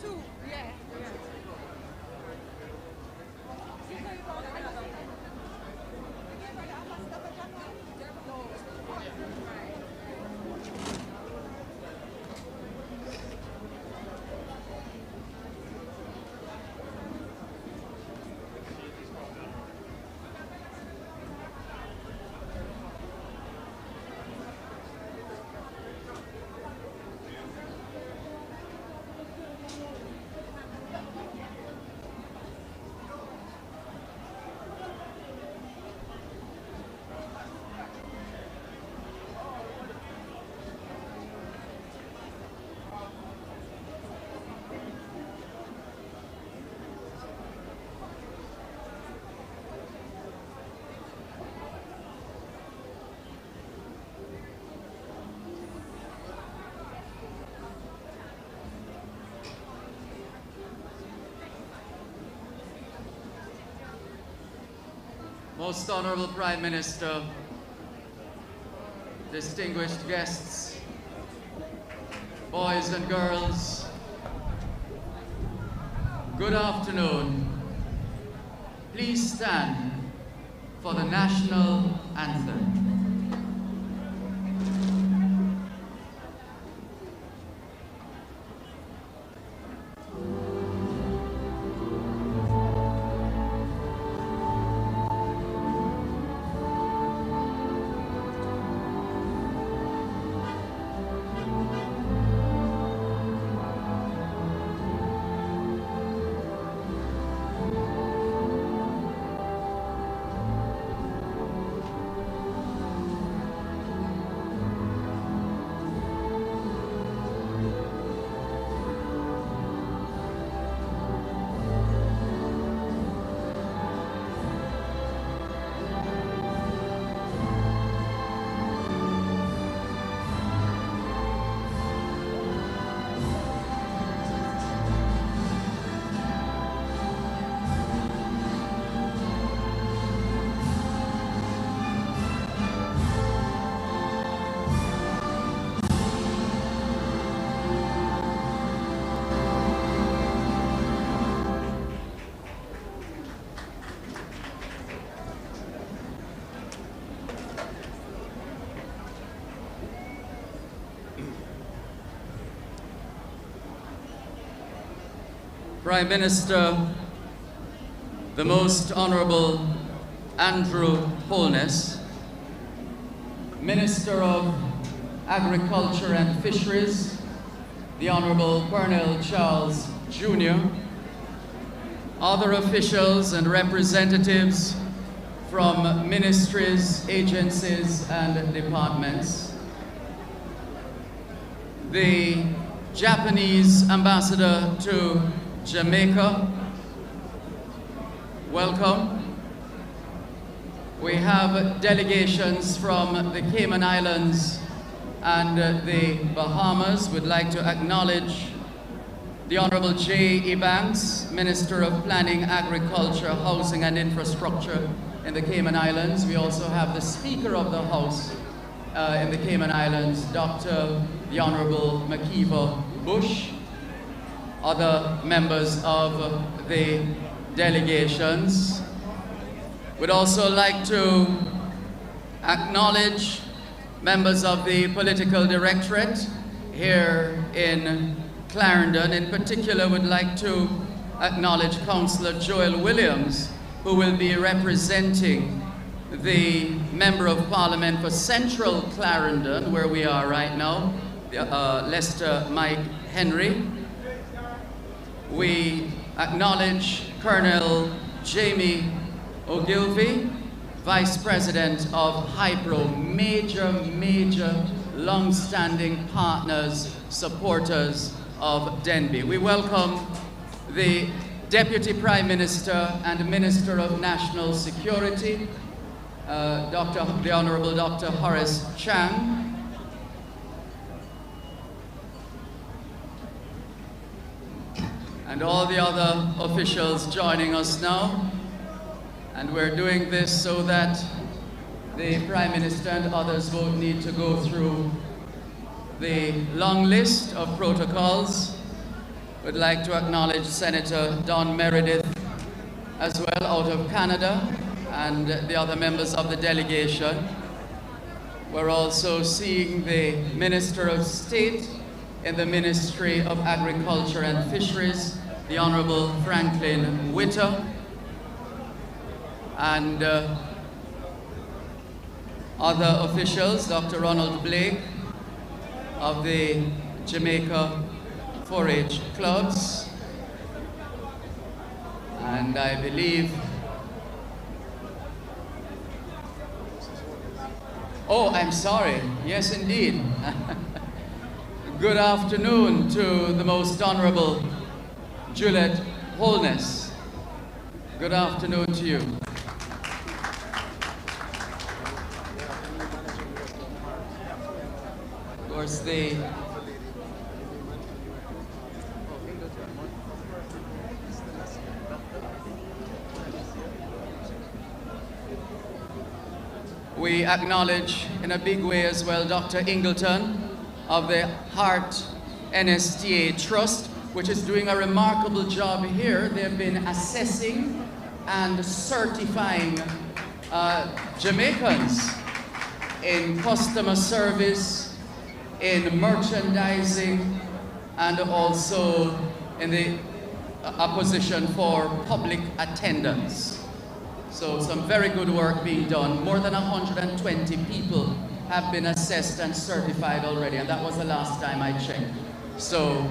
two. Yeah. Most Honorable Prime Minister, distinguished guests, boys and girls, good afternoon. Please stand for the national anthem. Prime Minister, the Most Honorable Andrew Holness, Minister of Agriculture and Fisheries, the Honorable Colonel Charles Jr., other officials and representatives from ministries, agencies, and departments, the Japanese ambassador to Jamaica, welcome. We have delegations from the Cayman Islands and the Bahamas. We'd like to acknowledge the Honorable J. E. Banks, Minister of Planning, Agriculture, Housing and Infrastructure in the Cayman Islands. We also have the Speaker of the House in the Cayman Islands, the Honorable Makiva Bush, other members of the delegations. We'd also like to acknowledge members of the Political Directorate here in Clarendon. In particular, we'd like to acknowledge Councillor Joel Williams, who will be representing the Member of Parliament for Central Clarendon, where we are right now, Lester Mike Henry. We acknowledge Colonel Jamie Ogilvie, Vice President of Hypro, major, long-standing partners, supporters of Denbigh. We welcome the Deputy Prime Minister and Minister of National Security, the Honorable Dr. Horace Chang, and all the other officials joining us now. And we're doing this so that the Prime Minister and others won't need to go through the long list of protocols. Would like to acknowledge Senator Don Meredith as well out of Canada and the other members of the delegation. We're also seeing the Minister of State in the Ministry of Agriculture and Fisheries, the Honorable Franklin Witter, and other officials, Dr. Ronald Blake of the Jamaica 4-H clubs, and I believe, oh, I'm sorry, yes indeed. Good afternoon to the Most Honorable Juliet Holness. Good afternoon to you. Of course, we acknowledge in a big way as well Dr. Ingleton of the Heart NSTA Trust, which is doing a remarkable job here. They've been assessing and certifying Jamaicans in customer service, in merchandising, and also in the position for public attendance. So some very good work being done. More than 120 people have been assessed and certified already, and that was the last time I checked. So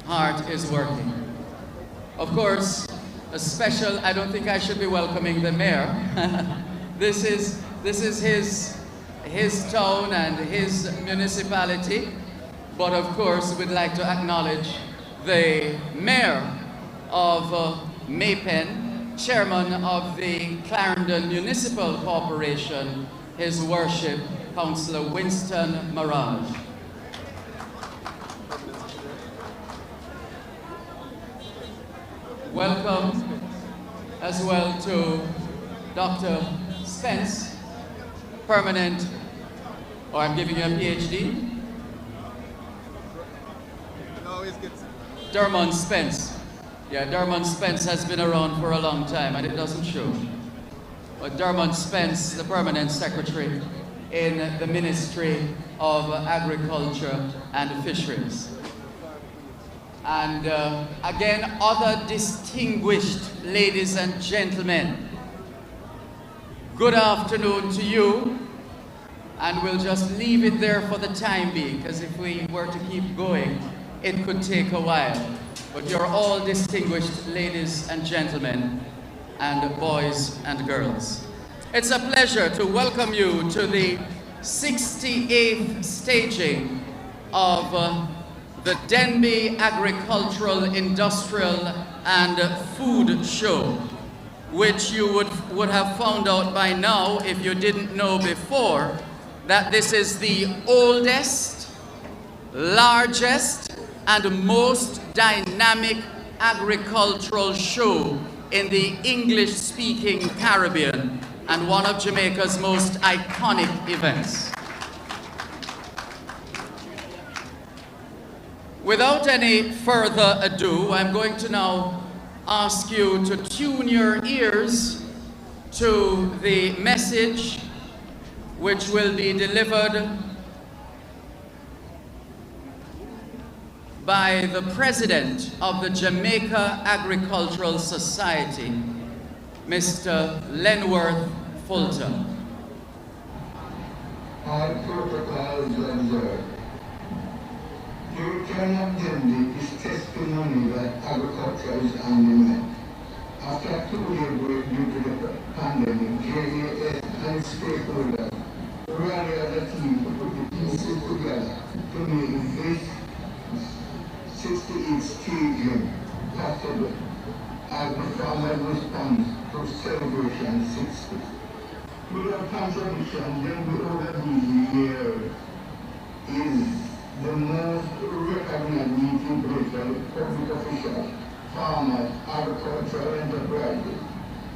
Heart is working. Of course, a special, I don't think I should be welcoming the mayor. This is his town and his municipality, but of course we'd like to acknowledge the mayor of Maypen, chairman of the Clarendon Municipal Corporation, His Worship Councillor Winston Mirage. Welcome as well to Dr. Spence, permanent, or I'm giving you a PhD? No, it's good. Dermot Spence. Yeah, Dermot Spence has been around for a long time and it doesn't show. But Dermot Spence, the permanent secretary in the Ministry of Agriculture and Fisheries. And again, other distinguished ladies and gentlemen, good afternoon to you. And we'll just leave it there for the time being, because if we were to keep going, it could take a while. But you're all distinguished ladies and gentlemen, and boys and girls. It's a pleasure to welcome you to the 68th staging of the Denbigh Agricultural, Industrial and Food Show, which you would have found out by now, if you didn't know before, that this is the oldest, largest and most dynamic agricultural show in the English-speaking Caribbean and one of Jamaica's most iconic events. Without any further ado, I'm going to now ask you to tune your ears to the message which will be delivered by the President of the Jamaica Agricultural Society, Mr. Lenworth Fulton. All protocols observed. The return of Denbigh is testimony that agriculture is on the mend. After a 2-year break due to the pandemic, JAS and stakeholders rally as a team to put the pieces together to make this 68 staging possible as the formal response to Celebration 60. With our contribution, Denbigh over these years is the most recognized meeting place of public officials, farmers, agricultural enterprises,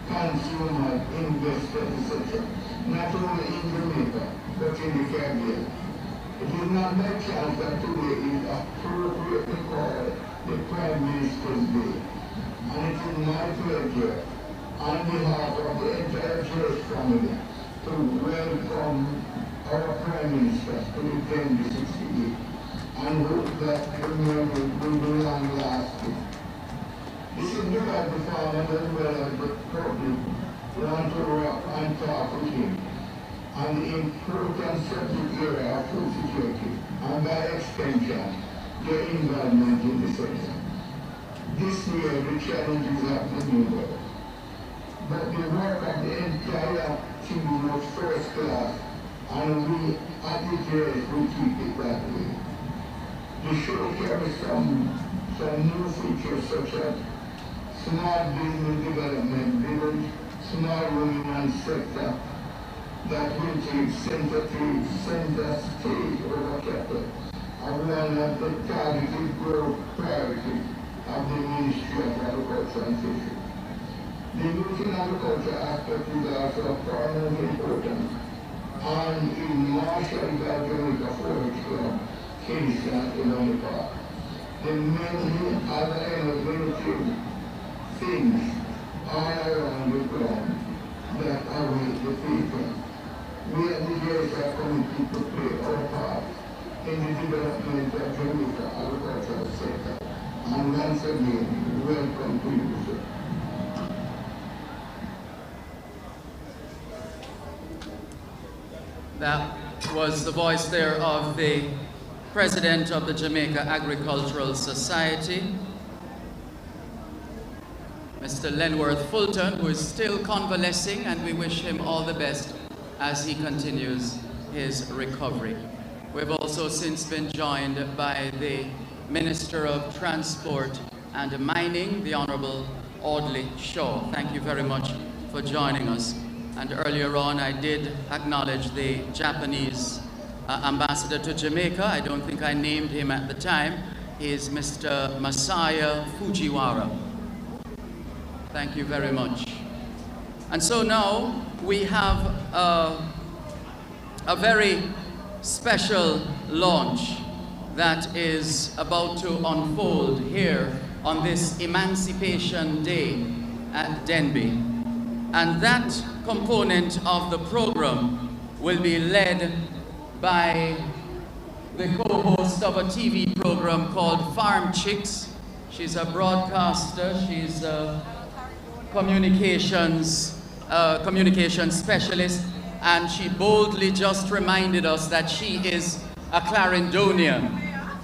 consumers, investors, etc. Not only in Jamaica, but in the Caribbean. It is not by chance that today is appropriately called the Prime Minister's Day. And it is my pleasure, on behalf of the entire church family, to welcome our Prime Minister to the Denbigh 68 and hope that the memory will be long-lasting. This is because the farmers as well as the public want to rock and talk with him on the important subject area of food security and by extension, their involvement in the sector. This year, the challenges have been numerous, but the work of the entire team was first class, and we at the church will keep it that way. The show carries some new features such as small business development village, small women and sector that will take center stage over capital, and one of the targeted growth priorities of the Ministry of Agriculture and Fisheries. The youth in agriculture aspect is also of paramount importance, and in Marshall Jamaica Forage Club, Kingston, Illinois Park. The many other innovative things all around the ground that await the people. We at the Jamaica Committee to play our part in the development of Jamaica agricultural sector. And once again, welcome to you, sir. That was the voice there of the President of the Jamaica Agricultural Society, Mr. Lenworth Fulton, who is still convalescing, and we wish him all the best as he continues his recovery. We've also since been joined by the Minister of Transport and Mining, the Honorable Audley Shaw. Thank you very much for joining us. And earlier on, I did acknowledge the Japanese ambassador to Jamaica. I don't think I named him at the time. He is Mr. Masaya Fujiwara. Thank you very much. And so now we have a very special launch that is about to unfold here on this Emancipation Day at Denbigh. And that component of the program will be led by the co-host of a TV program called Farm Chicks. She's a broadcaster, she's a communications specialist, and she boldly just reminded us that she is a Clarendonian.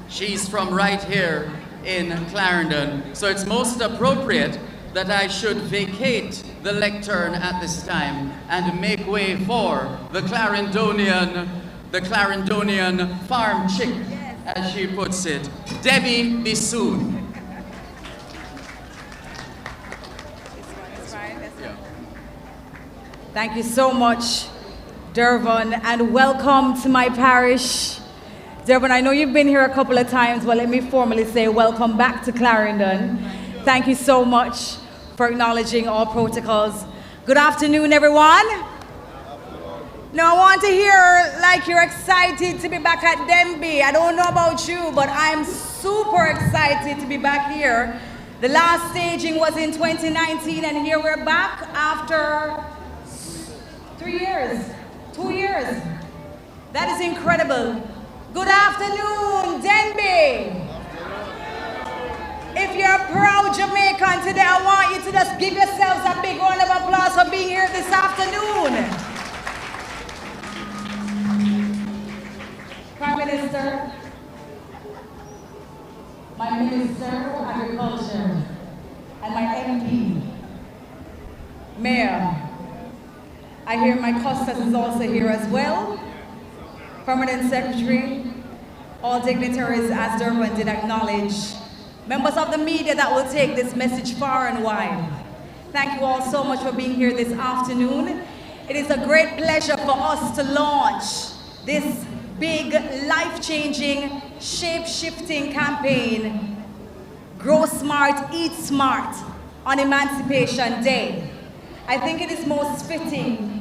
She's from right here in Clarendon, so it's most appropriate that I should vacate the lectern at this time and make way for the Clarendonian farm chick, as she puts it, Debbie Bissoon. Thank you so much, Dervon, and welcome to my parish. Dervon, I know you've been here a couple of times, but let me formally say welcome back to Clarendon. Thank you so much for acknowledging all protocols. Good afternoon, everyone. Now, I want to hear like you're excited to be back at Denbigh. I don't know about you, but I'm super excited to be back here. The last staging was in 2019, and here we're back after 3 years, 2 years. That is incredible. Good afternoon, Denbigh. If you're a proud Jamaican today, I want you to just give yourselves a big round of applause for being here this afternoon. Prime Minister, my Minister of Agriculture, and my MP, Mayor. I hear my Costas is also here as well. Permanent Secretary, all dignitaries, as Dervon did acknowledge, members of the media that will take this message far and wide. Thank you all so much for being here this afternoon. It is a great pleasure for us to launch this big, life-changing, shape-shifting campaign, Grow Smart, Eat Smart, on Emancipation Day. I think it is most fitting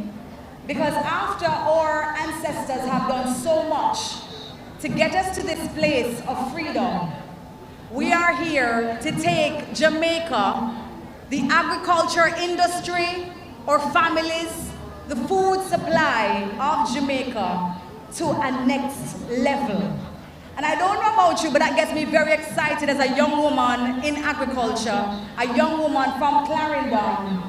because after our ancestors have done so much to get us to this place of freedom, we are are here to take Jamaica, the agriculture industry, or families, the food supply of Jamaica to a next level. And I don't know about you, but that gets me very excited as a young woman in agriculture, a young woman from Clarendon,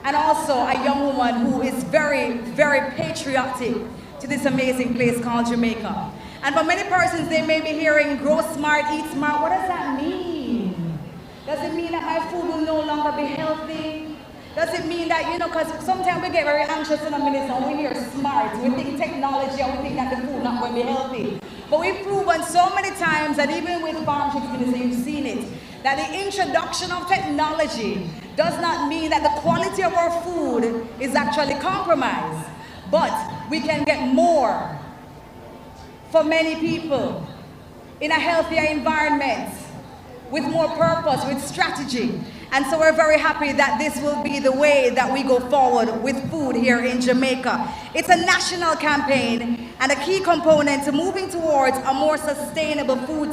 and also a young woman who is very, very patriotic to this amazing place called Jamaica. And for many persons, they may be hearing grow smart, eat smart. What does that mean? Does it mean that my food will no longer be healthy? Does it mean that, because sometimes we get very anxious in a minute and we hear smart, we think technology and we think that the food not going to be healthy. But we've proven so many times that even with Farm Chicks Minister, you've seen it, that the introduction of technology does not mean that the quality of our food is actually compromised. But we can get more for many people in a healthier environment, with more purpose, with strategy. And so we're very happy that this will be the way that we go forward with food here in Jamaica. It's a national campaign and a key component to moving towards a more sustainable food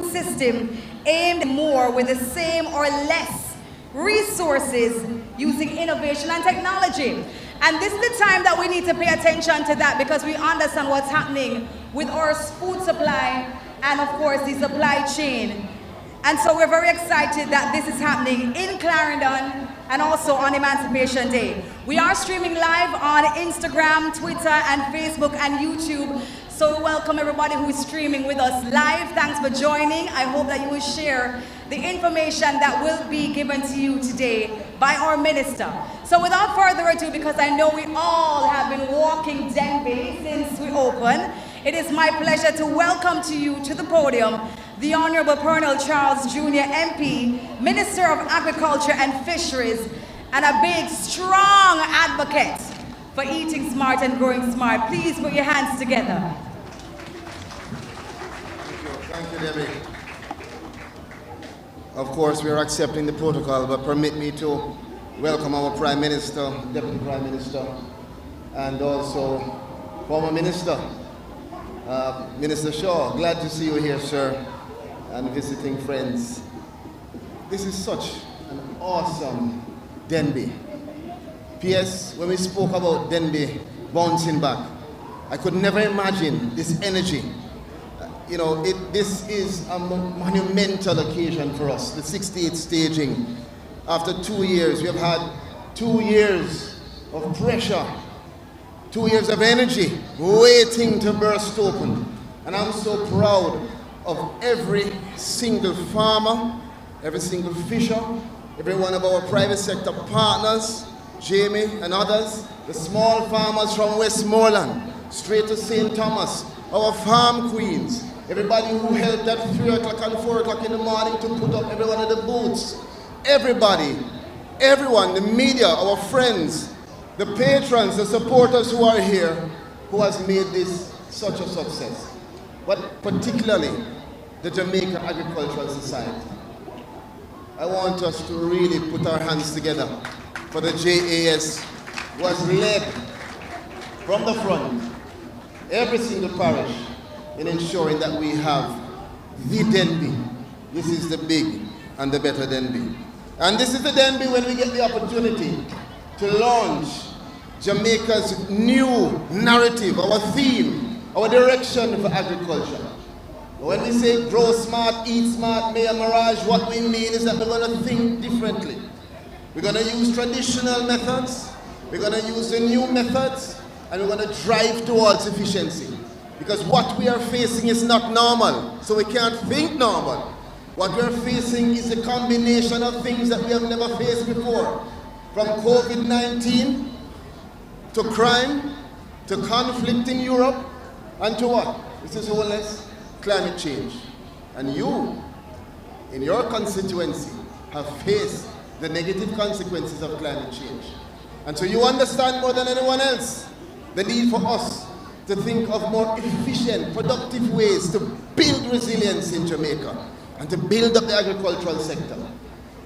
system aimed more with the same or less resources using innovation and technology. And this is the time that we need to pay attention to that, because we understand what's happening with our food supply and of course the supply chain. And so we're very excited that this is happening in Clarendon and also on Emancipation Day. We are streaming live on Instagram, Twitter, and Facebook and YouTube. So welcome everybody who is streaming with us live. Thanks for joining. I hope that you will share the information that will be given to you today by our minister. So without further ado, because I know we all have been walking Denbigh since we opened, it is my pleasure to welcome to you to the podium the Honorable Colonel Charles Jr. MP, Minister of Agriculture and Fisheries, and a big, strong advocate for eating smart and growing smart. Please put your hands together. Thank you, Debbie. Of course, we are accepting the protocol, but permit me to welcome our Prime Minister, Deputy Prime Minister, and also former Minister, Minister Shaw. Glad to see you here, sir, and visiting friends. This is such an awesome Denbigh. P.S., when we spoke about Denbigh bouncing back, I could never imagine this energy. This is a monumental occasion for us, the 68th staging. After 2 years, we have had 2 years of pressure, 2 years of energy, waiting to burst open. And I'm so proud of every single farmer, every single fisher, every one of our private sector partners, Jamie and others, the small farmers from Westmoreland, straight to St. Thomas, our farm queens, everybody who helped at 3 o'clock and 4 o'clock in the morning to put up every one of the booths. Everybody, everyone, the media, our friends, the patrons, the supporters who are here, who has made this such a success. But particularly the Jamaica Agricultural Society. I want us to really put our hands together for the JAS was led from the front, every single parish, in ensuring that we have the Denbigh. This is the big and the better Denbigh. And this is the Denbigh when we get the opportunity to launch Jamaica's new narrative, our theme, our direction for agriculture. When we say grow smart, eat smart, Mayor Mirage, what we mean is that we're going to think differently. We're going to use traditional methods, we're going to use the new methods, and we're going to drive towards efficiency. Because what we are facing is not normal, so we can't think normal. What we're facing is a combination of things that we have never faced before. From COVID-19, to crime, to conflict in Europe, and to what? This is homeless, climate change. And you, in your constituency, have faced the negative consequences of climate change. And so you understand more than anyone else the need for us to think of more efficient, productive ways to build resilience in Jamaica and to build up the agricultural sector.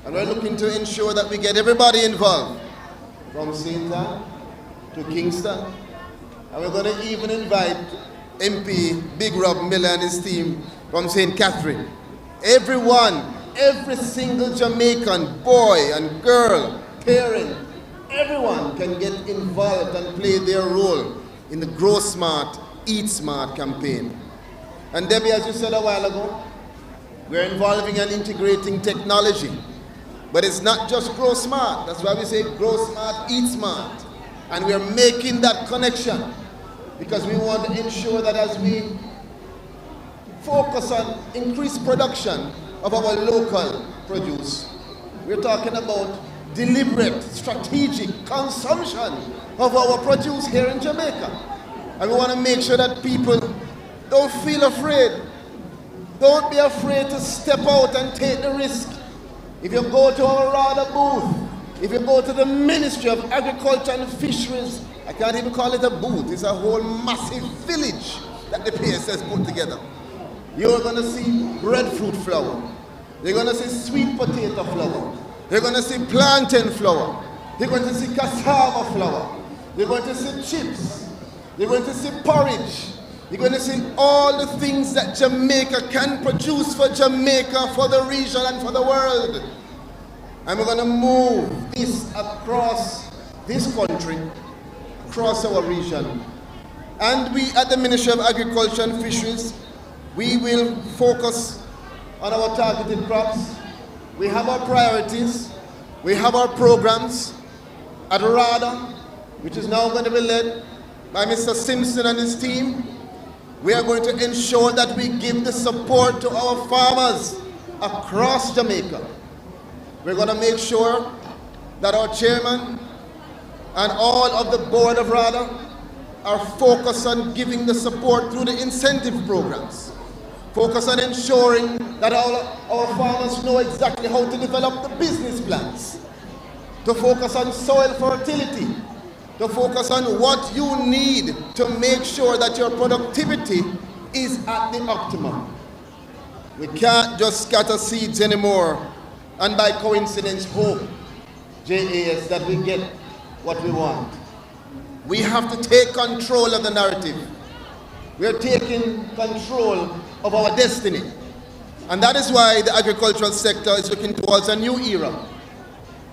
And we're looking to ensure that we get everybody involved, from St. Ann to Kingston. And we're going to even invite MP Big Rob Miller and his team from St. Catherine Everyone, every single Jamaican, boy and girl, parent, everyone can get involved and play their role in the Grow Smart, Eat Smart campaign. And Debbie, as you said a while ago, we're involving and integrating technology. But it's not just Grow Smart. That's why we say Grow Smart, Eat Smart. And we're making that connection because we want to ensure that as we focus on increased production of our local produce, we're talking about deliberate, strategic consumption of our produce here in Jamaica. And we want to make sure that people don't feel afraid. Don't be afraid to step out and take the risk. If you go to our RADA booth, if you go to the Ministry of Agriculture and Fisheries, I can't even call it a booth, it's a whole massive village that the PSS put together. You're going to see breadfruit flour. You're going to see sweet potato flour. You're going to see plantain flour. You're going to see cassava flour. You're going to see chips. You're going to see porridge. You're going to see all the things that Jamaica can produce for Jamaica, for the region and for the world. And we're going to move this across this country, across our region. And we at the Ministry of Agriculture and Fisheries, we will focus on our targeted crops. We have our priorities. We have our programs at RADA, which is now going to be led by Mr. Simpson and his team. We are going to ensure that we give the support to our farmers across Jamaica. We're going to make sure that our chairman and all of the board of RADA are focused on giving the support through the incentive programs. Focus on ensuring that our farmers know exactly how to develop the business plans. To focus on soil fertility. To focus on what you need to make sure that your productivity is at the optimum. We can't just scatter seeds anymore and by coincidence hope, JAS, that we get what we want. We have to take control of the narrative. We are taking control of our destiny. And that is why the agricultural sector is looking towards a new era,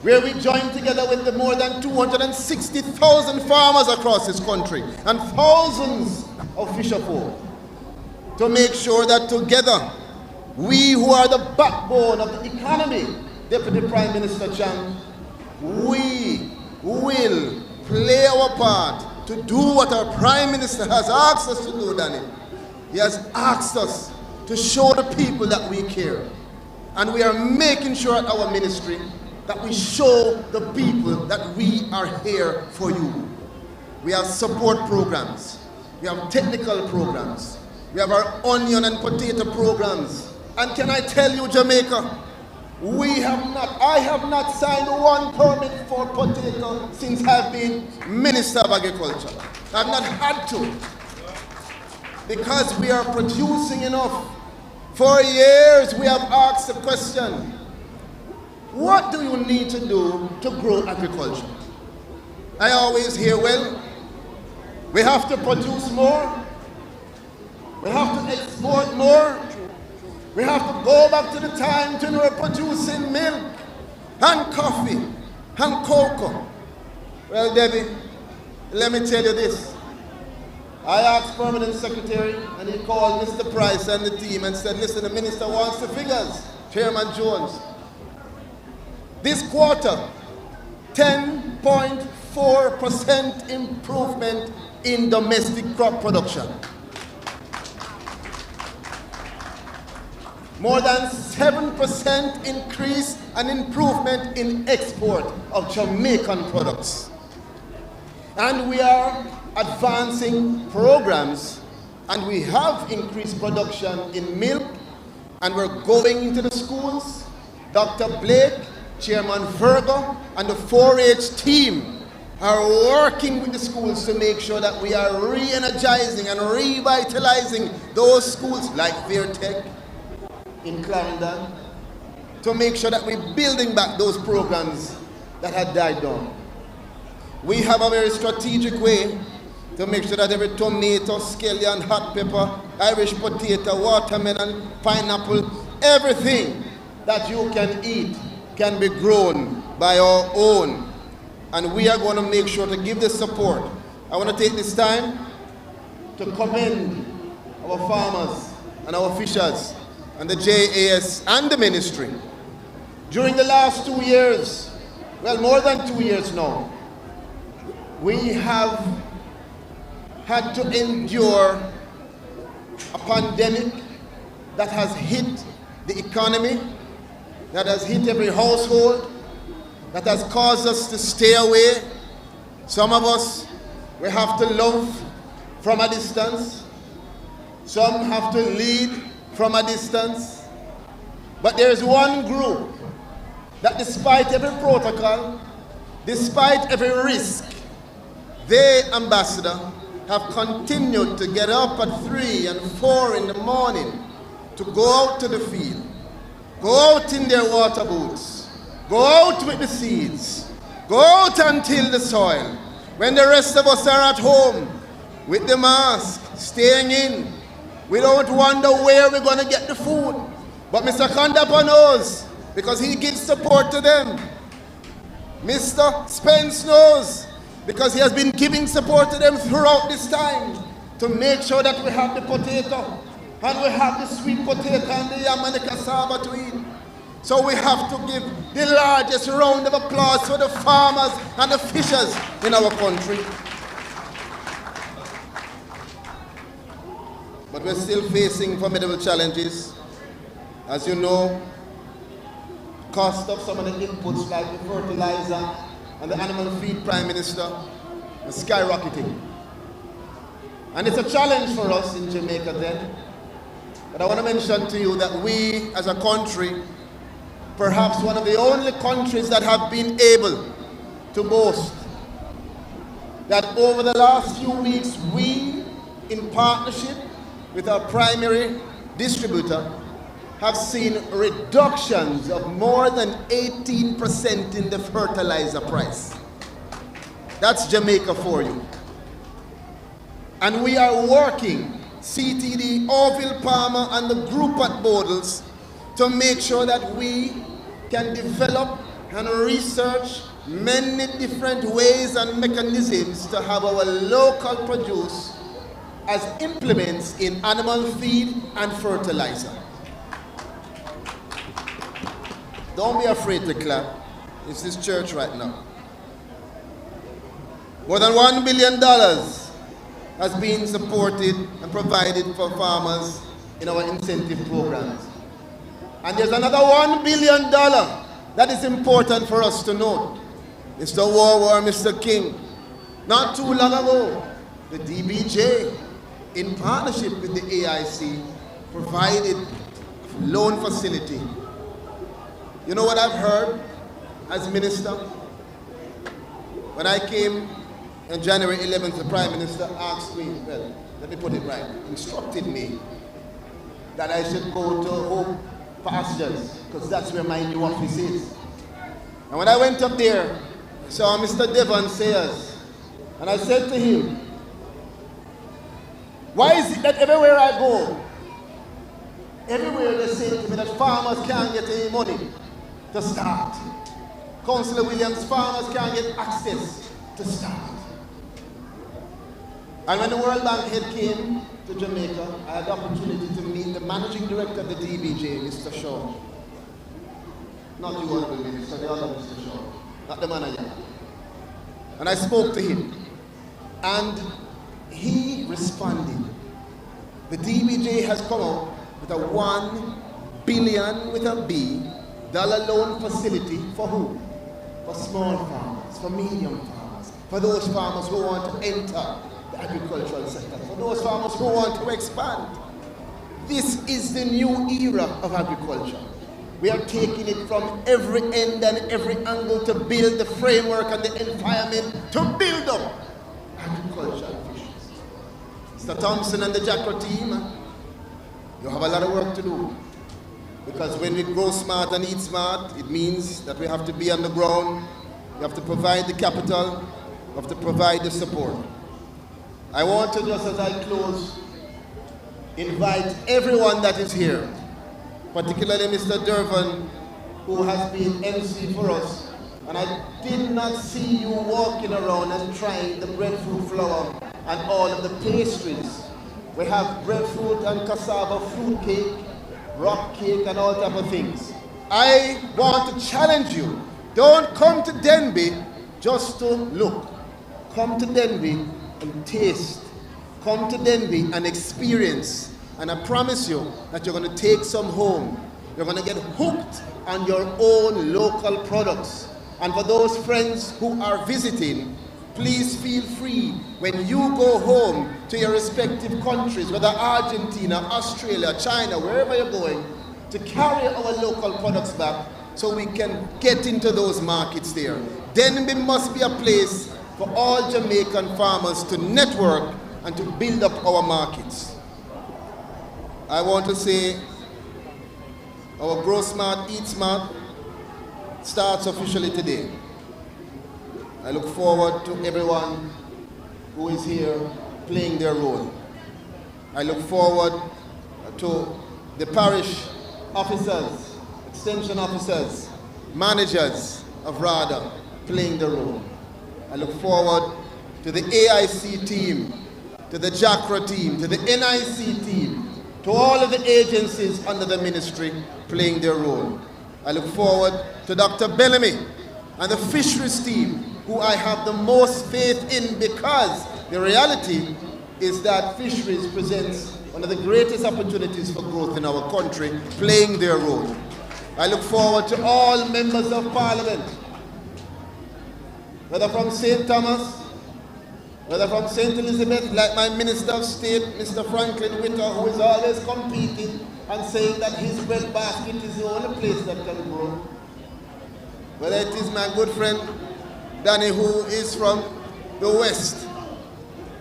where we join together with the more than 260,000 farmers across this country and thousands of fisherfolk to make sure that together, we who are the backbone of the economy, Deputy Prime Minister Chan, we will play our part to do what our Prime Minister has asked us to do, Danny. He has asked us to show the people that we care. And we are making sure at our ministry that we show the people that we are here for you. We have support programs. We have technical programs. We have our onion and potato programs. And can I tell you, Jamaica, I have not signed one permit for potato since I've been Minister of Agriculture. I've not had to, because we are producing enough. For years we have asked the question, what do you need to do to grow agriculture? I always hear, well, we have to produce more, we have to export more, we have to go back to the time when we were producing milk and coffee and cocoa. Well, Debbie, let me tell you this. I asked Permanent Secretary, and he called Mr. Price and the team and said, listen, the minister wants the figures, Chairman Jones. This quarter, 10.4% improvement in domestic crop production. More than 7% increase and improvement in export of Jamaican products. And we are advancing programs, and we have increased production in milk, and we're going into the schools. Dr. Blake, Chairman Virgo, and the 4-H team are working with the schools to make sure that we are re-energizing and revitalizing those schools like Vertec in Clarendon, to make sure that we're building back those programs that had died down. We have a very strategic way to make sure that every tomato, scallion, hot pepper, Irish potato, watermelon, pineapple, everything that you can eat can be grown by our own. And we are going to make sure to give the support. I want to take this time to commend our farmers and our fishers and the JAS and the ministry. During the last 2 years, well, more than 2 years now, we have had to endure a pandemic that has hit the economy, that has hit every household, that has caused us to stay away. Some of us, we have to love from a distance. Some have to lead from a distance. But there is one group that despite every protocol, despite every risk, they, Ambassador, have continued to get up at 3 and 4 in the morning to go out to the field, go out in their water boots, go out with the seeds, go out and till the soil. When the rest of us are at home with the mask, staying in, we don't wonder where we're going to get the food. But Mr. Kandapa knows, because he gives support to them. Mr. Spence knows, because he has been giving support to them throughout this time to make sure that we have the potato, and we have the sweet potato and the yam and the cassava to eat. So we have to give the largest round of applause for the farmers and the fishers in our country. But we're still facing formidable challenges. As you know, cost of some of the inputs like the fertilizer and the animal feed, Prime Minister, is skyrocketing. And it's a challenge for us in Jamaica then. But I want to mention to you that we as a country, perhaps one of the only countries that have been able to boast that over the last few weeks, we, in partnership with our primary distributor, have seen reductions of more than 18% in the fertilizer price. That's Jamaica for you. And we are working, CTD, Orville Palmer, and the group at Bodles, to make sure that we can develop and research many different ways and mechanisms to have our local produce as implements in animal feed and fertilizer. Don't be afraid to clap. It's this church right now. More than $1 billion has been supported and provided for farmers in our incentive programs. And there's another $1 billion that is important for us to note. Mr. Warwar, Mr. King, not too long ago, the DBJ, in partnership with the AIC, provided a loan facility. You know what I've heard as minister? When I came on January 11th, the Prime Minister asked me, well, let me put it right, instructed me that I should go to Hope Pastures, because that's where my new office is. And when I went up there, I saw Mr. Devon Sayers, and I said to him, why is it that everywhere I go, everywhere they say to me that farmers can't get any money to start? Councillor Williams, farmers can't get access to start. And when the World Bank head came to Jamaica, I had the opportunity to meet the managing director of the DBJ, Mr. Shaw. Not you, Honorable Minister, the other Mr. Shaw, not the manager. And I spoke to him, and he responded. The DBJ has come out with a $1 billion with a B dollar loan facility for who? For small farmers, for medium farmers, for those farmers who want to enter the agricultural sector, for those farmers who want to expand. This is the new era of agriculture. We are taking it from every end and every angle to build the framework and the environment to build up agriculture and fisheries. Mr. Thompson and the Jackal team, you have a lot of work to do. Because when we grow smart and eat smart, it means that we have to be on the ground, we have to provide the capital, we have to provide the support. I want to, just as I close, invite everyone that is here particularly Mr. Dervan, who has been MC for us. And I did not see you walking around and trying the breadfruit flour and all of the pastries. We have breadfruit and cassava fruit cake, rock cake, and all type of things. I want to challenge you. Don't come to Denbigh just to look. Come to Denbigh and taste. Come to Denbigh and experience. And I promise you that you're going to take some home. You're going to get hooked on your own local products. And for those friends who are visiting, please feel free when you go home to your respective countries, whether Argentina, Australia, China, wherever you're going, to carry our local products back so we can get into those markets there. Denbigh must be a place for all Jamaican farmers to network and to build up our markets. I want to say our Grow Smart, Eat Smart starts officially today. I look forward to everyone who is here playing their role. I look forward to the parish officers, extension officers, managers of RADA playing the role. I look forward to the AIC team, to the JACRA team, to the NIC team, to all of the agencies under the ministry playing their role. I look forward to Dr. Bellamy and the fisheries team, who I have the most faith in, because the reality is that fisheries presents one of the greatest opportunities for growth in our country, playing their role. I look forward to all members of Parliament, whether from St. Thomas, whether from St. Elizabeth, like my Minister of State, Mr. Franklin Witter, who is always competing and saying that his bread basket is the only place that can grow. Whether it is my good friend Danny, who is from the West,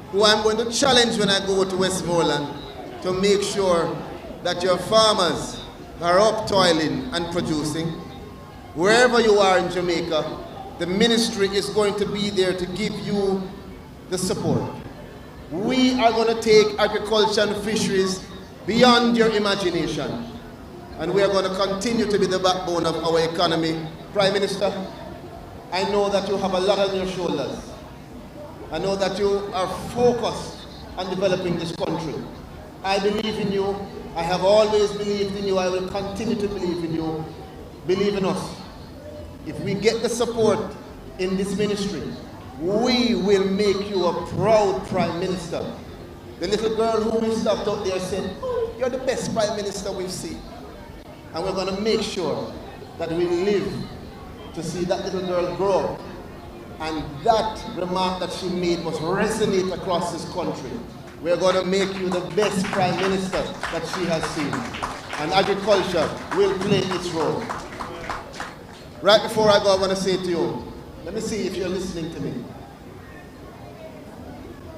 who I'm going to challenge when I go to Westmoreland to make sure that your farmers are up toiling and producing. Wherever you are in Jamaica, the ministry is going to be there to give you the support. We are going to take agriculture and fisheries beyond your imagination. And we are going to continue to be the backbone of our economy. Prime Minister, I know that you have a lot on your shoulders. I know that you are focused on developing this country. I believe in you. I have always believed in you. I will continue to believe in you. Believe in us. If we get the support in this ministry, we will make you a proud Prime Minister. The little girl who we stopped up there said, "Oh, you're the best Prime Minister we've seen." And we're going to make sure that we live to see that little girl grow up. And that remark that she made must resonate across this country. We're going to make you the best Prime Minister that she has seen. And agriculture will play its role. Right before I go, I want to say to you, let me see if you're listening to me.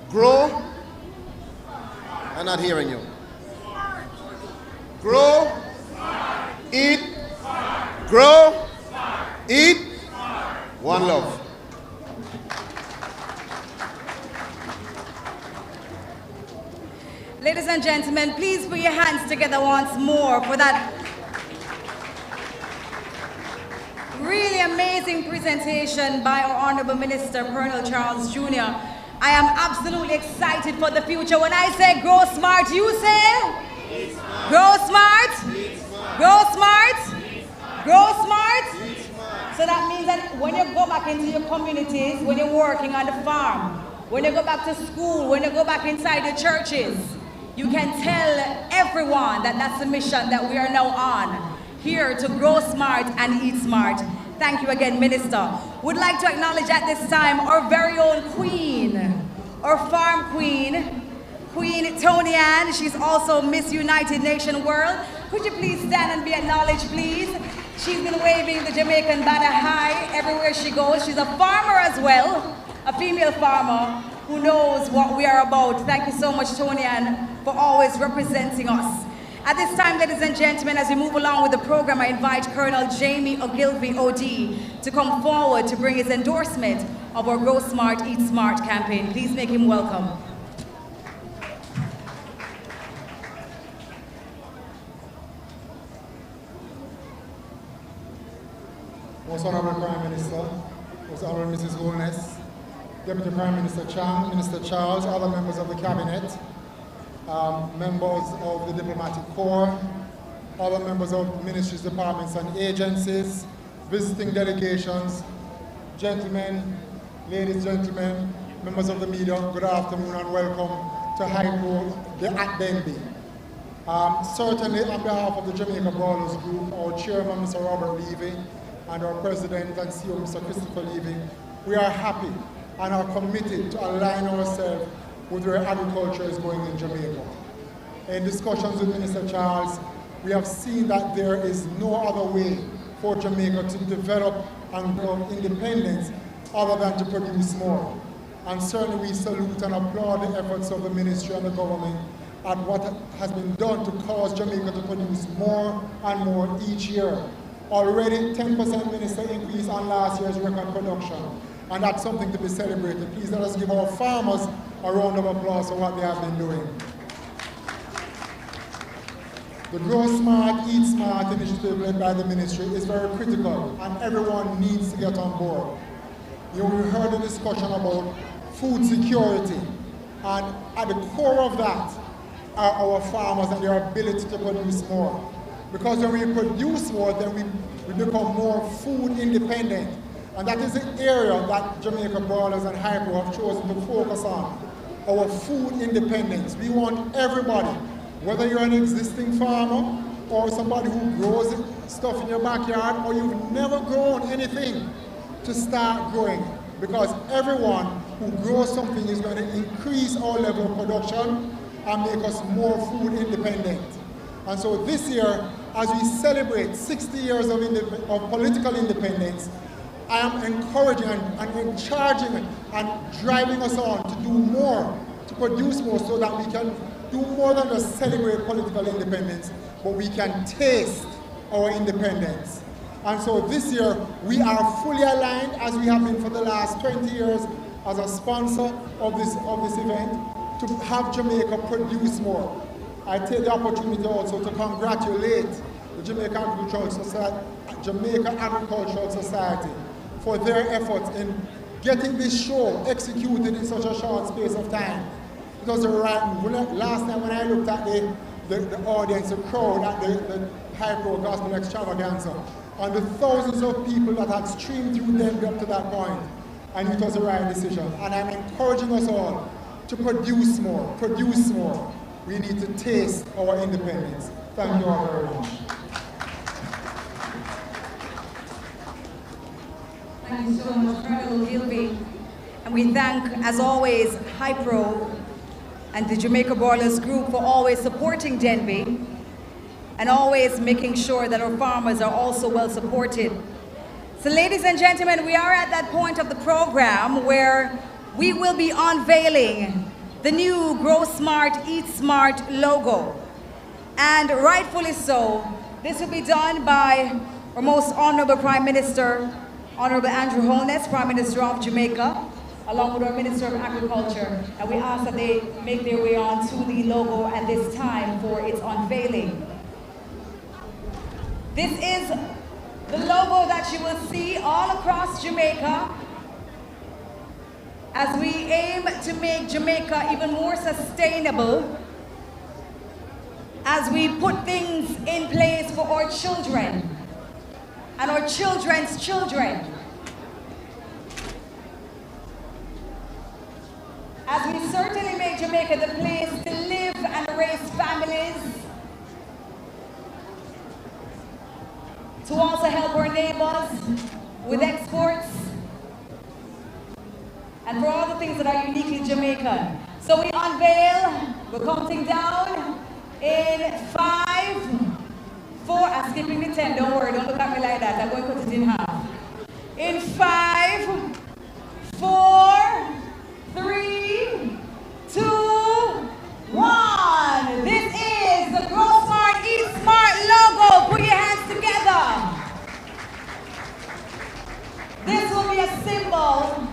Grow. I'm not hearing you. Grow. Eat. Grow. Eat. One love. Ladies and gentlemen, please put your hands together once more for that really amazing presentation by our Honorable Minister, Colonel Charles Jr. I am absolutely excited for the future. When I say grow smart, you say? Grow smart? Grow smart? Grow smart? So that means that when you go back into your communities, when you're working on the farm, when you go back to school, when you go back inside the churches, you can tell everyone that that's the mission that we are now on, here to grow smart and eat smart. Thank you again, Minister. Would like to acknowledge at this time our very own queen, our farm queen, Queen Tony Ann. She's also Miss United Nation World. Could you please stand and be acknowledged, please? She's been waving the Jamaican banner high everywhere she goes. She's a farmer as well, a female farmer who knows what we are about. Thank you so much, Tony Ann, for always representing us. At this time, ladies and gentlemen, as we move along with the program, I invite Colonel Jamie Ogilvie OD to come forward to bring his endorsement of our Grow Smart, Eat Smart campaign. Please make him welcome. Most Honorable Prime Minister, Most Honorable Mrs. Holness, Deputy Prime Minister Chang, Minister Charles, other members of the Cabinet, members of the Diplomatic Corps, other members of ministries, departments, and agencies, visiting delegations, gentlemen, ladies, gentlemen, members of the media, good afternoon and welcome to Hypo at Denbigh. Certainly on behalf of the Jamaica Brawlers Group, our chairman, Mr. Robert Levy, and our president and CEO, Mr. Christopher Levy, we are happy and are committed to align ourselves with where agriculture is going in Jamaica. In discussions with Minister Charles, we have seen that there is no other way for Jamaica to develop and grow independence other than to produce more. And certainly we salute and applaud the efforts of the ministry and the government at what has been done to cause Jamaica to produce more and more each year. Already 10% minister increase on last year's record production, and that's something to be celebrated. Please let us give our farmers a round of applause for what they have been doing. The Grow Smart, Eat Smart initiative led by the ministry is very critical, and everyone needs to get on board. You know, we heard a discussion about food security, and at the core of that are our farmers and their ability to produce more. Because when we produce more, then we become more food independent. And that is the area that Jamaica Brawlers and Hypo have chosen to focus on, our food independence. We want everybody, whether you're an existing farmer or somebody who grows stuff in your backyard or you've never grown anything, to start growing. Because everyone who grows something is going to increase our level of production and make us more food independent. And so this year, as we celebrate 60 years of political independence, I am encouraging and charging and driving us on to do more, to produce more, so that we can do more than just celebrate political independence, but we can taste our independence. And so this year, we are fully aligned, as we have been for the last 20 years, as a sponsor of this event, to have Jamaica produce more. I take the opportunity also to congratulate the Jamaica Agricultural Society for their efforts in getting this show executed in such a short space of time. It was the right move. Last night when I looked at the audience, the crowd at the Hypo Gospel Extravaganza, and the thousands of people that had streamed through Denbigh up to that point, and it was the right decision. And I'm encouraging us all to produce more, produce more. We need to taste our independence. Thank you all very much. Thank you so much, Colonel Gilby. And we thank, as always, Hypro and the Jamaica Brawlers Group for always supporting Denbigh and always making sure that our farmers are also well supported. So ladies and gentlemen, we are at that point of the program where we will be unveiling the new Grow Smart, Eat Smart logo. And rightfully so, this will be done by our most honorable Prime Minister, Honorable Andrew Holness, Prime Minister of Jamaica, along with our Minister of Agriculture. And we ask that they make their way on to the logo at this time for its unveiling. This is the logo that you will see all across Jamaica as we aim to make Jamaica even more sustainable, as we put things in place for our children and our children's children. As we certainly make Jamaica the place to live and raise families, to also help our neighbors with exports, and for all the things that are uniquely Jamaican. So we unveil, we're counting down in 5, 4, I'm skipping the 10, don't worry, don't look at me like that, I'm going to cut it in half. In 5, 4, 3, 2, 1. This is the Grow Smart, Eat Smart logo. Put your hands together. This will be a symbol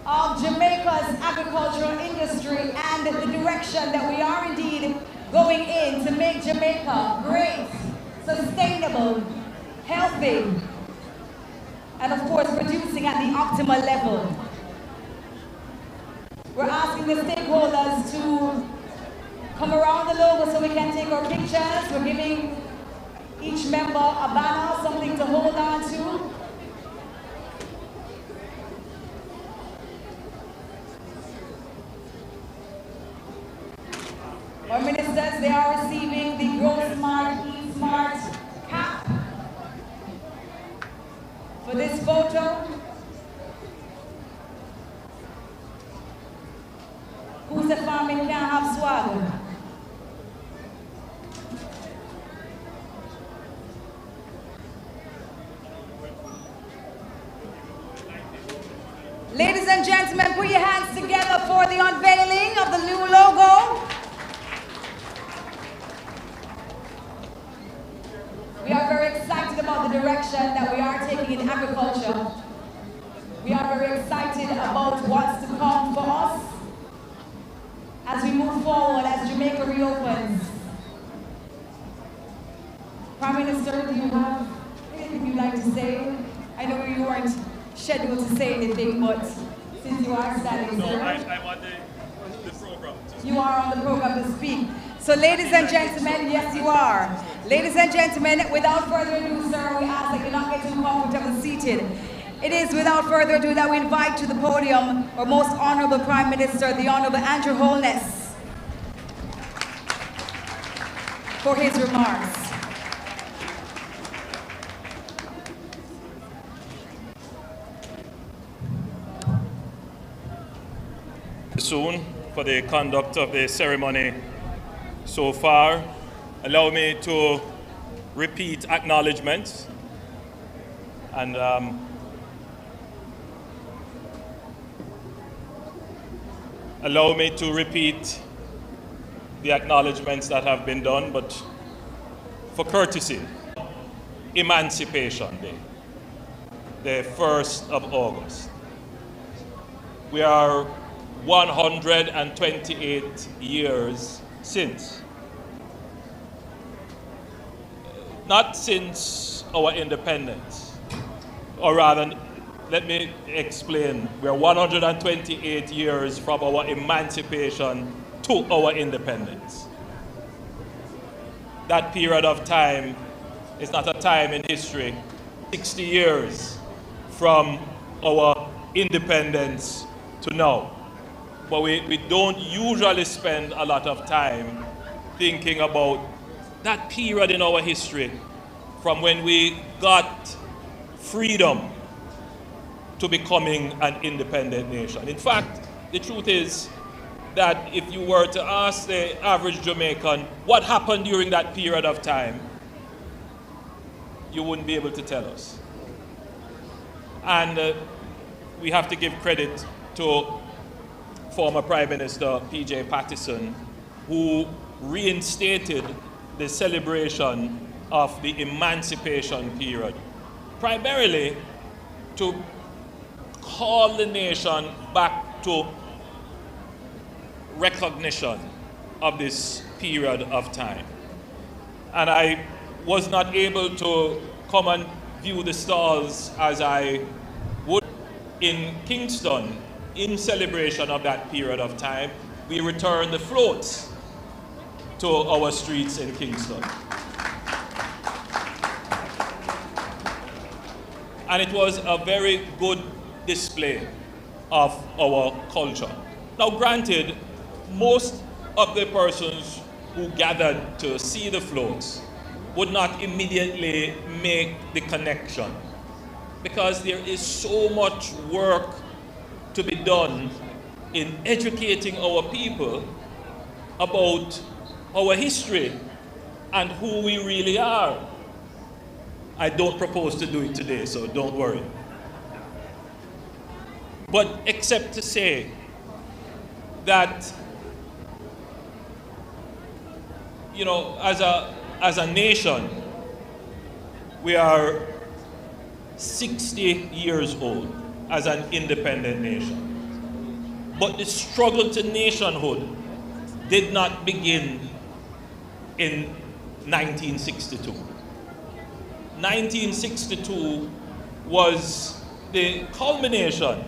of Jamaica's agricultural industry and the direction that we are indeed going in to make Jamaica great, sustainable, healthy, and of course producing at the optimal level. We're asking the stakeholders to come around the logo so we can take our pictures. We're giving each member a banner, something to hold on to. Our ministers, they are receiving the Grow Smart, Eat Smart cap for this photo. Who's the farming can't have swag? Ladies and gentlemen, put your hands together for the unveiling of the new logo. We are very excited about the direction that we are taking in agriculture. We are very excited about what's to come for us as we move forward, as Jamaica reopens. Prime Minister, do you have anything you'd like to say? I know you weren't scheduled to say anything, but since you are standing, sir. I want the program to speak. You are on the program to speak. So ladies and gentlemen, yes you are. Ladies and gentlemen, without further ado, sir, we ask that you not get too comfortable seated. It is without further ado that we invite to the podium our most honorable Prime Minister, the Honorable Andrew Holness, for his remarks. Soon for the conduct of the ceremony so far. Allow me to repeat acknowledgements and allow me to repeat the acknowledgements that have been done, but for courtesy, Emancipation Day, the 1st of August. We are 128 years since. Not since our independence, or rather, let me explain. We are 128 years from our emancipation to our independence. That period of time is not a time in history. 60 years from our independence to now. But we don't usually spend a lot of time thinking about that period in our history from when we got freedom to becoming an independent nation. In fact, the truth is that if you were to ask the average Jamaican what happened during that period of time, you wouldn't be able to tell us. And we have to give credit to former Prime Minister P.J. Patterson, who reinstated the celebration of the emancipation period, primarily to call the nation back to recognition of this period of time. And I was not able to come and view the stalls as I would in Kingston. In celebration of that period of time, we returned the floats to our streets in Kingston. And it was a very good display of our culture. Now granted, most of the persons who gathered to see the floats would not immediately make the connection, because there is so much work to be done in educating our people about our history and who we really are. I don't propose to do it today, so don't worry. But except to say that, you know, as a nation, we are 60 years old as an independent nation. But the struggle to nationhood did not begin in 1962. 1962 was the culmination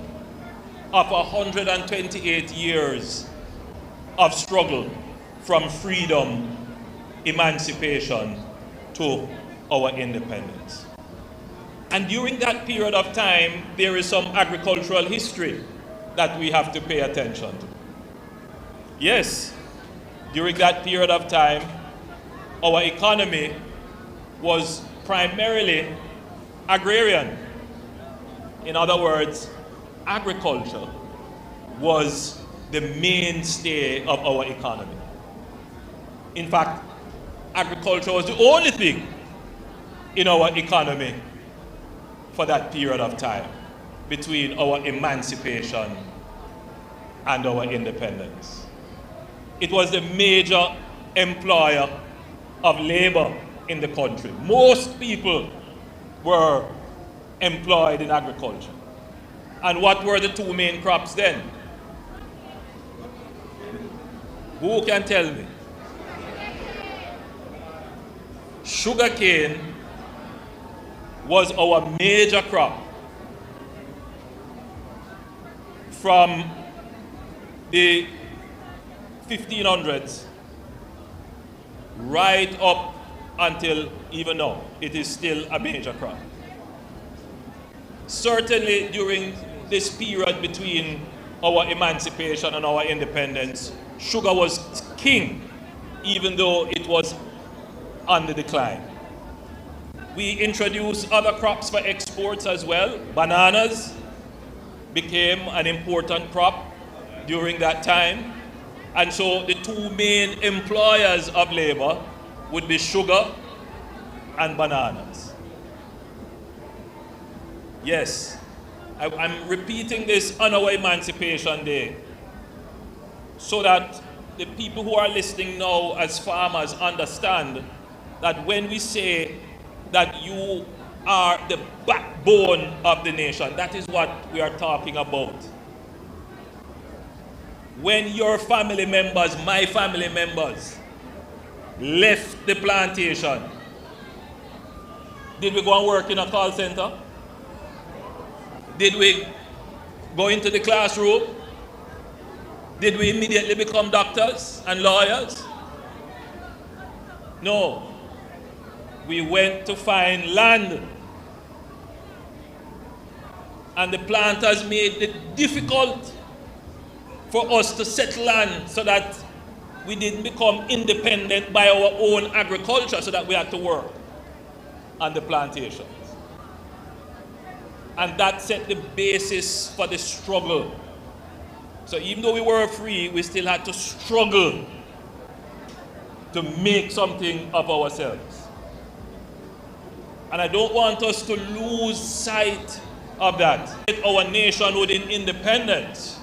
of 128 years of struggle from freedom, emancipation to our independence. And during that period of time, there is some agricultural history that we have to pay attention to. Yes, during that period of time, our economy was primarily agrarian. In other words, agriculture was the mainstay of our economy. In fact, agriculture was the only thing in our economy for that period of time between our emancipation and our independence. It was the major employer of labor in the country. Most people were employed in agriculture. And what were the two main crops then? Who can tell me? Sugarcane was our major crop from the 1500s right up until even now. It is still a major crop. Certainly during this period between our emancipation and our independence, sugar was king, even though it was on the decline. We introduced other crops for exports as well. Bananas became an important crop during that time. And so the two main employers of labor would be sugar and bananas. Yes, I'm repeating this on our Emancipation Day so that the people who are listening now as farmers understand that when we say that you are the backbone of the nation, that is what we are talking about. When your family members, my family members, left the plantation, did we go and work in a call center? Did we go into the classroom? Did we immediately become doctors and lawyers? No. We went to find land. And the planters made it difficult for us to settle land so that we didn't become independent by our own agriculture, so that we had to work on the plantations. And that set the basis for the struggle. So even though we were free, we still had to struggle to make something of ourselves. And I don't want us to lose sight of that. Our nationhood in independence,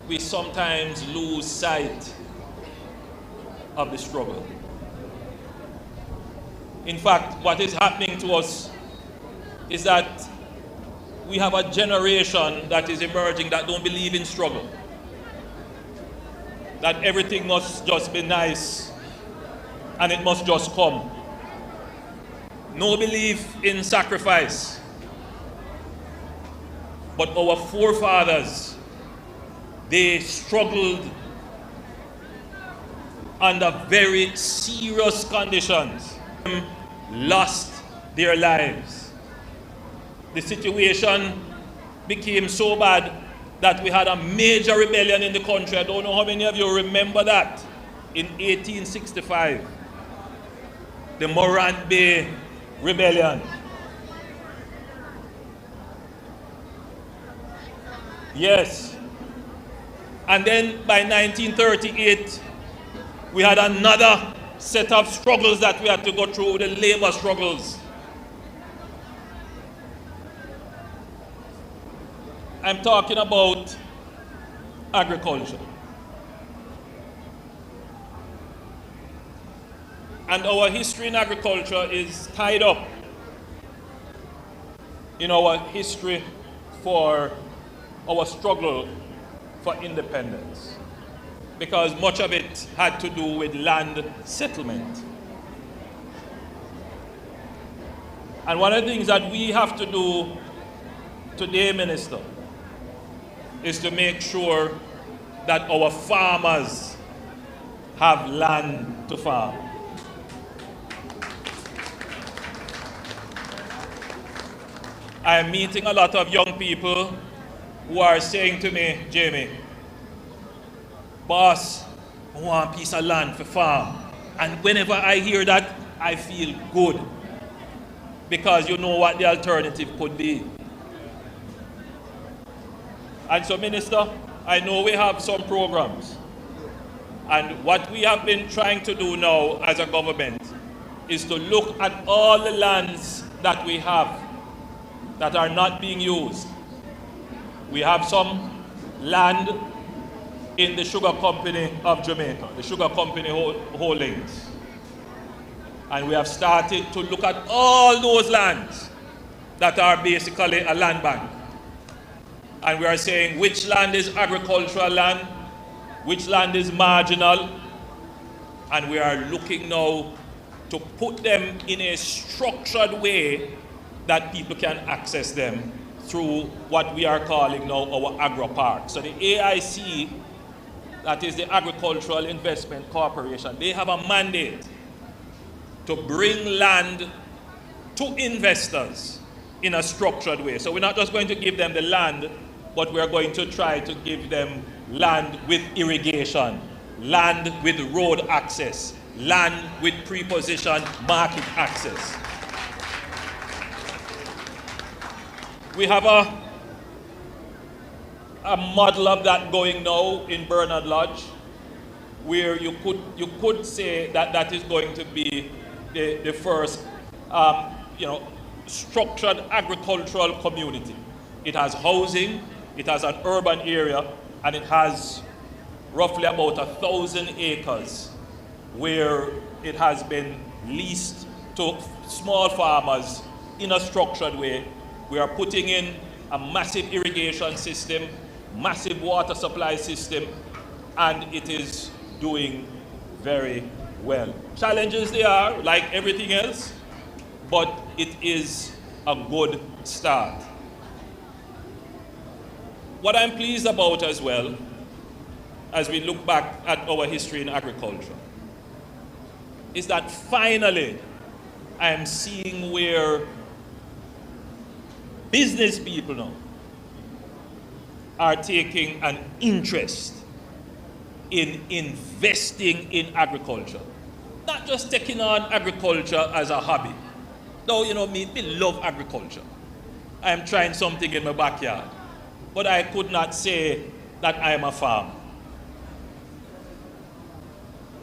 we sometimes lose sight of the struggle. In fact, what is happening to us is that we have a generation that is emerging that don't believe in struggle. That everything must just be nice and it must just come. No belief in sacrifice. But our forefathers, they struggled under very serious conditions, lost their lives. The situation became so bad that we had a major rebellion in the country. I don't know how many of you remember that. In 1865, the Morant Bay Rebellion. Yes. And then by 1938, we had another set of struggles that we had to go through, the labor struggles. I'm talking about agriculture. And our history in agriculture is tied up in our history for our struggle for independence, because much of it had to do with land settlement. And one of the things that we have to do today, Minister, is to make sure that our farmers have land to farm. I am meeting a lot of young people who are saying to me, Jamie, boss, I want a piece of land for farm. And whenever I hear that, I feel good. Because you know what the alternative could be. And so, Minister, I know we have some programs. And what we have been trying to do now as a government is to look at all the lands that we have that are not being used. We have some land in the Sugar Company of Jamaica, the Sugar Company holdings. And we have started to look at all those lands that are basically a land bank. And we are saying which land is agricultural land, which land is marginal, and we are looking now to put them in a structured way that people can access them through what we are calling now our agro park. So the AIC, that is the Agricultural Investment Corporation, they have a mandate to bring land to investors in a structured way. So we're not just going to give them the land, but we're going to try to give them land with irrigation, land with road access, land with pre-positioned market access. We have a model of that going now in Bernard Lodge, where you could say that that is going to be the first structured agricultural community. It has housing, it has an urban area, and it has roughly about 1,000 acres where it has been leased to small farmers in a structured way. We are putting in a massive irrigation system, massive water supply system, and it is doing very well. Challenges there are, like everything else, but it is a good start. What I'm pleased about as well, as we look back at our history in agriculture, is that finally I am seeing where business people now are taking an interest in investing in agriculture. Not just taking on agriculture as a hobby. Though, me love agriculture. I am trying something in my backyard. But I could not say that I am a farmer.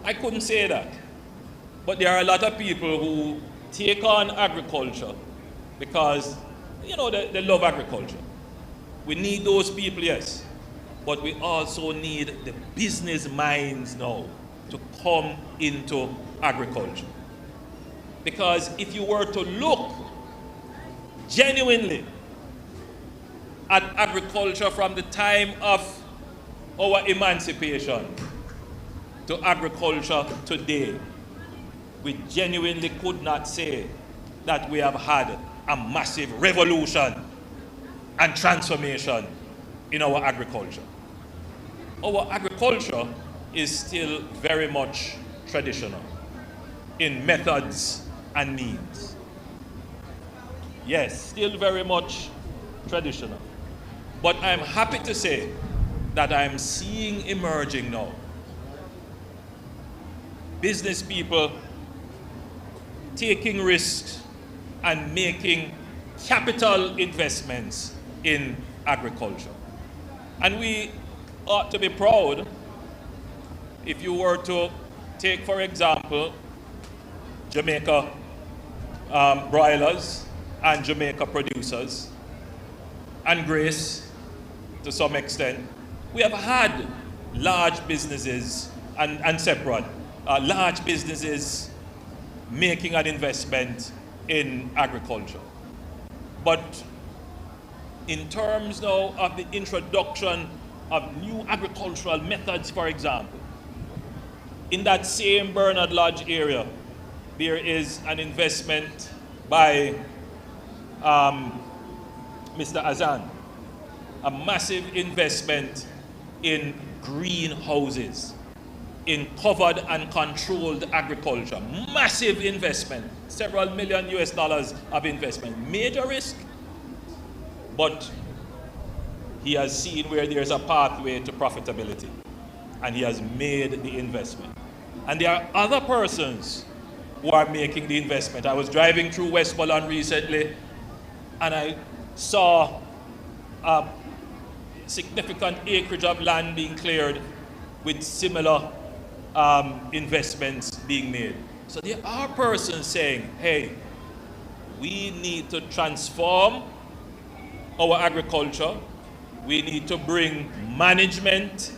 I couldn't say that. But there are a lot of people who take on agriculture because, they love agriculture. We need those people, yes. But we also need the business minds now to come into agriculture. Because if you were to look genuinely at agriculture from the time of our emancipation to agriculture today, we genuinely could not say that we have had a massive revolution and transformation in our agriculture. Our agriculture is still very much traditional in methods and means. Yes, still very much traditional. But I'm happy to say that I'm seeing emerging now business people taking risks and making capital investments in agriculture. And we ought to be proud if you were to take, for example, Jamaica broilers and Jamaica producers, and Grace to some extent. We have had large businesses and separate large businesses making an investment in agriculture. But in terms now of the introduction of new agricultural methods, for example, in that same Bernard Lodge area, there is an investment by Mr. Azan, a massive investment in greenhouses, in covered and controlled agriculture. Massive investment, several million US dollars of investment. Major risk, but he has seen where there's a pathway to profitability, and he has made the investment. And there are other persons who are making the investment. I was driving through Westmoreland recently, and I saw a significant acreage of land being cleared with similar investments being made. So there are persons saying, hey, we need to transform our agriculture. We need to bring management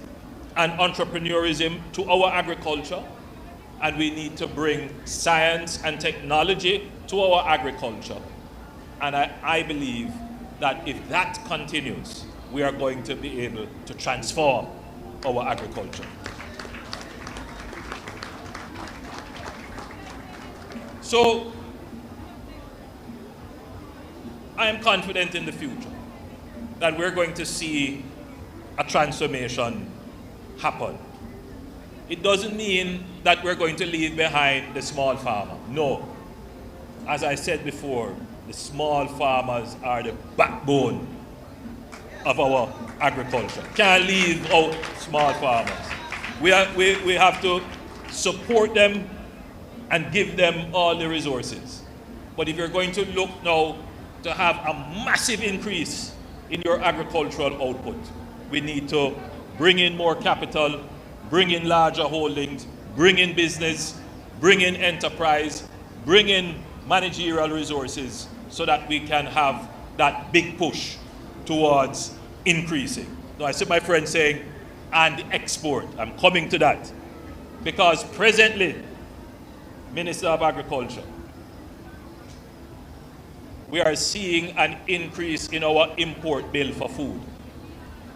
and entrepreneurism to our agriculture. And we need to bring science and technology to our agriculture. And I believe that if that continues, we are going to be able to transform our agriculture. So, I am confident in the future that we're going to see a transformation happen. It doesn't mean that we're going to leave behind the small farmer. No. As I said before, the small farmers are the backbone of our agriculture. Can't leave out small farmers. We have to support them and give them all the resources. But if you're going to look now to have a massive increase in your agricultural output, we need to bring in more capital, bring in larger holdings, bring in business, bring in enterprise, bring in managerial resources so that we can have that big push towards increasing. Now I see my friend saying, and export. I'm coming to that. Because presently, Minister of Agriculture, we are seeing an increase in our import bill for food.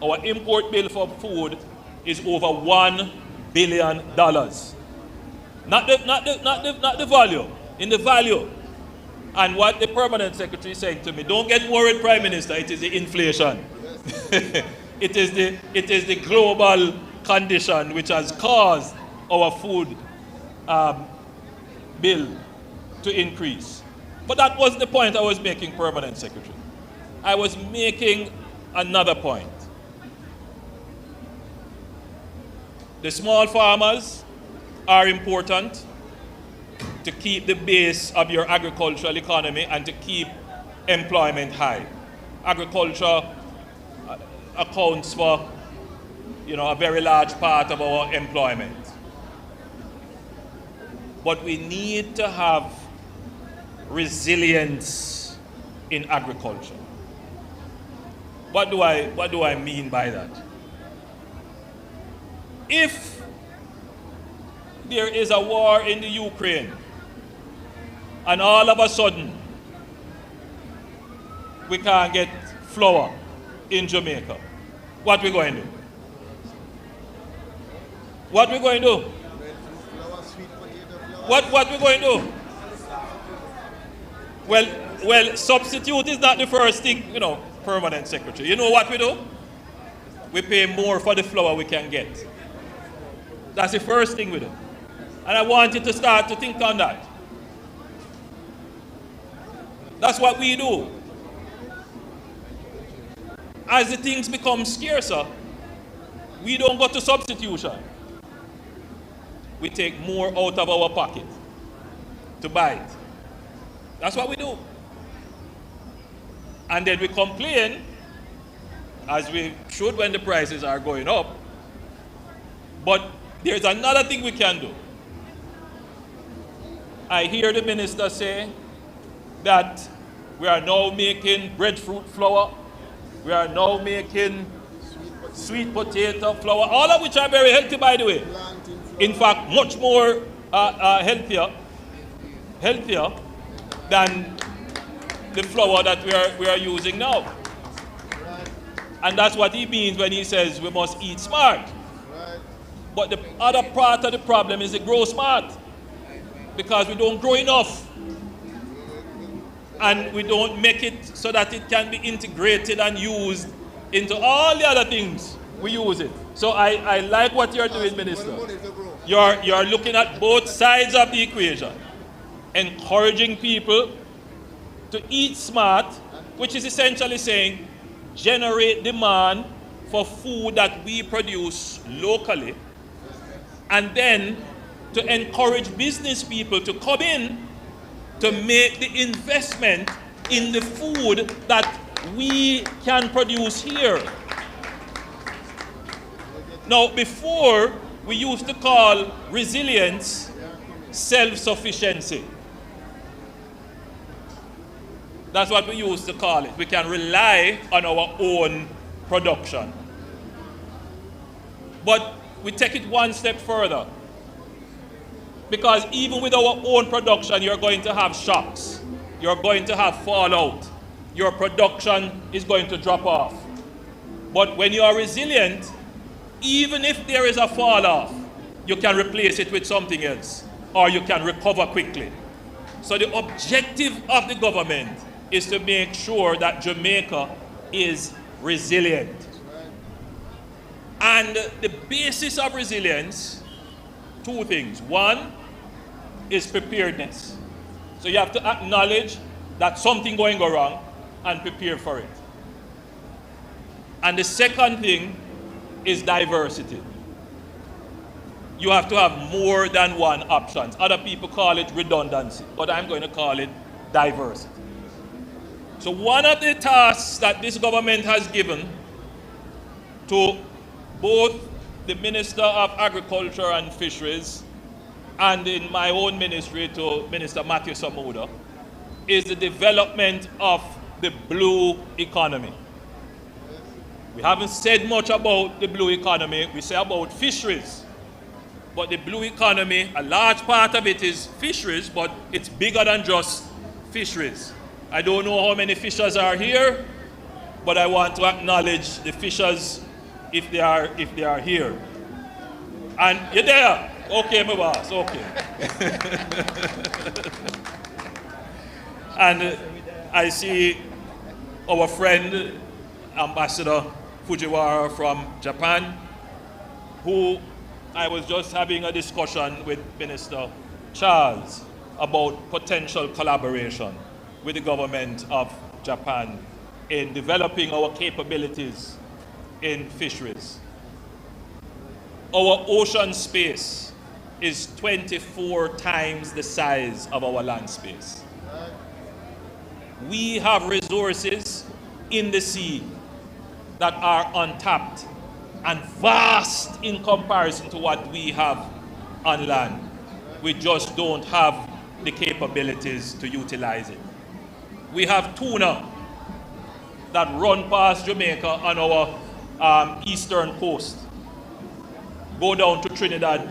Our import bill for food is over $1 billion. Not the value, in the value. And what the permanent secretary is saying to me, don't get worried, Prime Minister, it is the inflation. it is the global condition which has caused our food bill to increase. But that wasn't the point I was making, Permanent Secretary. I was making another point. The small farmers are important to keep the base of your agricultural economy and to keep employment high. Agriculture accounts for, a very large part of our employment. But we need to have resilience in agriculture. What do I mean by that? If there is a war in the Ukraine and all of a sudden we can't get flour in Jamaica, what we going to do? What we going to do? What we going to do? Well, substitute is not the first thing, Permanent Secretary. You know what we do? We pay more for the flour we can get. That's the first thing we do. And I want you to start to think on that. That's what we do. As the things become scarcer, we don't go to substitution. We take more out of our pocket to buy it. That's what we do. And then we complain, as we should when the prices are going up. But there's another thing we can do. I hear the minister say that we are now making breadfruit flour. We are now making sweet potato flour, all of which are very healthy, by the way. In fact, much more healthier than the flour that we are using now. And that's what he means when he says we must eat smart. But the other part of the problem is to grow smart, because we don't grow enough. and we don't make it so that it can be integrated and used into all the other things we use it. So I like what you're doing, Minister. You're looking at both sides of the equation, encouraging people to eat smart, which is essentially saying generate demand for food that we produce locally, and then to encourage business people to come in to make the investment in the food that we can produce here. Now, before, we used to call resilience self-sufficiency. That's what we used to call it. We can rely on our own production. But we take it one step further. Because even with our own production, you're going to have shocks. You're going to have fallout. Your production is going to drop off. But when you are resilient, even if there is a fall off, you can replace it with something else, or you can recover quickly. So the objective of the government is to make sure that Jamaica is resilient. And the basis of resilience, two things. One is preparedness. So you have to acknowledge that something going go wrong and prepare for it. And the second thing is diversity. You have to have more than one option. Other people call it redundancy, but I'm going to call it diversity. So one of the tasks that this government has given to both the Minister of Agriculture and Fisheries and in my own ministry to Minister Matthew Samuda is the development of the blue economy. We haven't said much about the blue economy. We say about fisheries. But the blue economy, a large part of it is fisheries, but it's bigger than just fisheries. I don't know how many fishers are here, but I want to acknowledge the fishers if they are here. And you're there? Okay, my boss, okay. And I see our friend, Ambassador Fujiwara from Japan, who I was just having a discussion with Minister Charles about potential collaboration with the government of Japan in developing our capabilities in fisheries. Our ocean space is 24 times the size of our land space. We have resources in the sea that are untapped and vast in comparison to what we have on land. We just don't have the capabilities to utilize it. We have tuna that run past Jamaica on our eastern coast, go down to Trinidad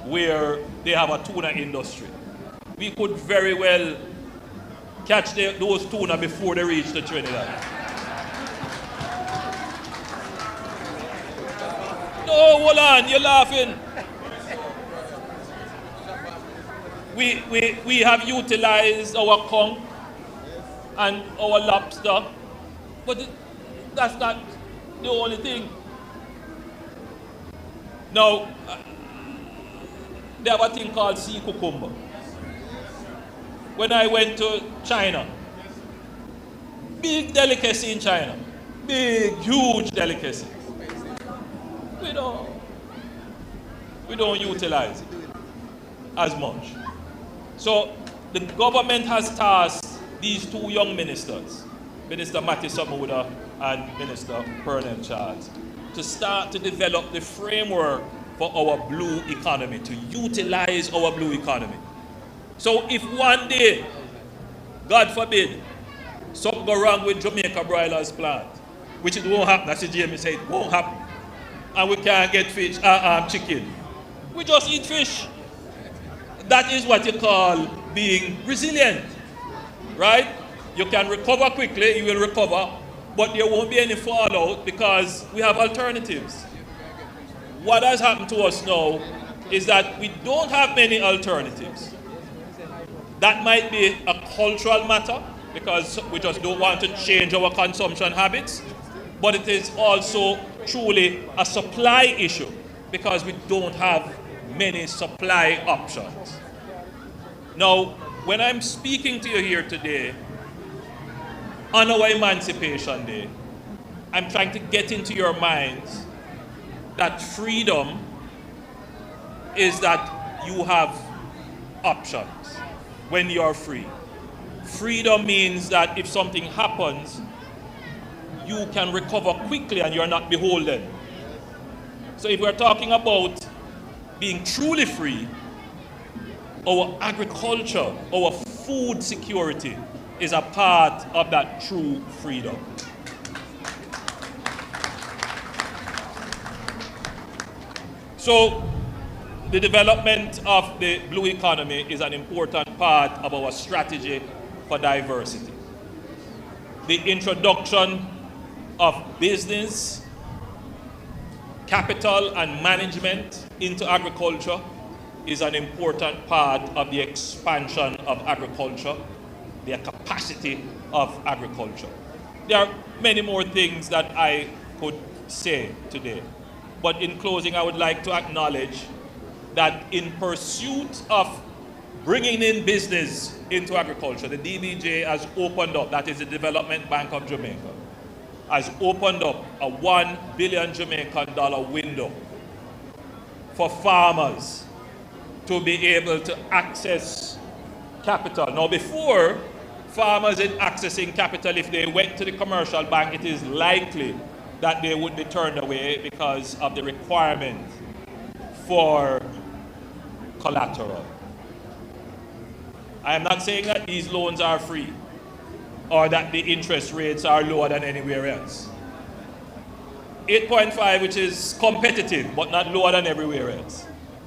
where they have a tuna industry. We could very well catch those tuna before they reach the Trinidad. No, hold on, you're laughing. We have utilized our conch and our lobster, but that's not the only thing. Now, they have a thing called sea cucumber. When I went to China, big delicacy in China, big, huge delicacy. We don't utilize it as much. So the government has tasked these two young ministers, Minister Matthew Samuda and Minister Pernell Charles, to start to develop the framework for our blue economy, to utilize our blue economy. So if one day, God forbid, something go wrong with Jamaica Broilers plant, which it won't happen, as Jamie said, it won't happen, and we can't get fish, chicken, we just eat fish. That is what you call being resilient, right? You can recover quickly, you will recover, but there won't be any fallout because we have alternatives. What has happened to us now is that we don't have many alternatives. That might be a cultural matter, because we just don't want to change our consumption habits, but it is also truly a supply issue because we don't have many supply options. Now, when I'm speaking to you here today, on our Emancipation Day, I'm trying to get into your minds that freedom is that you have options when you're free. Freedom means that if something happens, you can recover quickly and you're not beholden. So if we're talking about being truly free, our agriculture, our food security is a part of that true freedom. So the development of the blue economy is an important part of our strategy for diversity. The introduction of business, capital, and management into agriculture is an important part of the expansion of agriculture, the capacity of agriculture. There are many more things that I could say today, but in closing, I would like to acknowledge that in pursuit of bringing in business into agriculture, the DBJ has opened up, that is the Development Bank of Jamaica, has opened up a $1 billion Jamaican dollar window for farmers to be able to access capital. Now before, farmers in accessing capital, if they went to the commercial bank, it is likely that they would be turned away because of the requirement for collateral. I am not saying that these loans are free or that the interest rates are lower than anywhere else. 8.5, which is competitive, but not lower than everywhere else.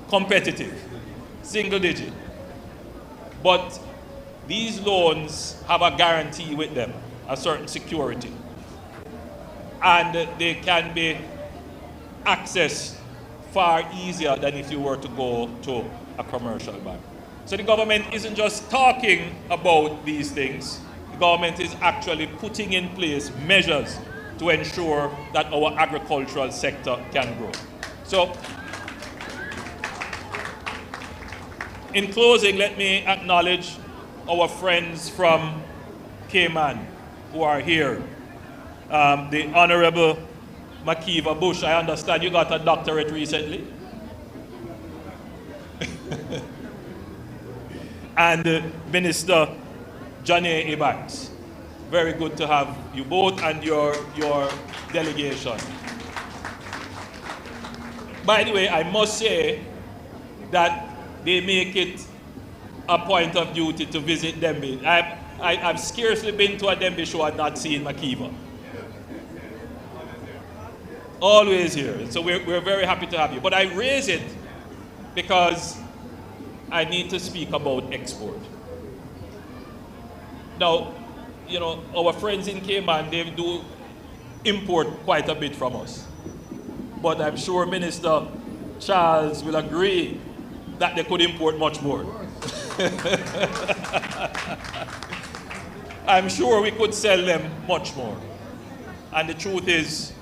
Competitive, single digit. But these loans have a guarantee with them, a certain security. And they can be accessed far easier than if you were to go to a commercial bank. So the government isn't just talking about these things. The government is actually putting in place measures to ensure that our agricultural sector can grow. So, in closing, let me acknowledge our friends from Cayman who are here. The Honorable Makiva Bush, I understand you got a doctorate recently. And Minister Johnny Evans. Very good to have you both and your delegation. By the way, I must say that they make it a point of duty to visit Denbigh. I've scarcely been to a Denbigh show and not seen Makiva. Always here. So we're very happy to have you. But I raise it because I need to speak about export. Now, you know, our friends in Cayman, they do import quite a bit from us. But I'm sure Minister Charles will agree that they could import much more. I'm sure we could sell them much more. And the truth is,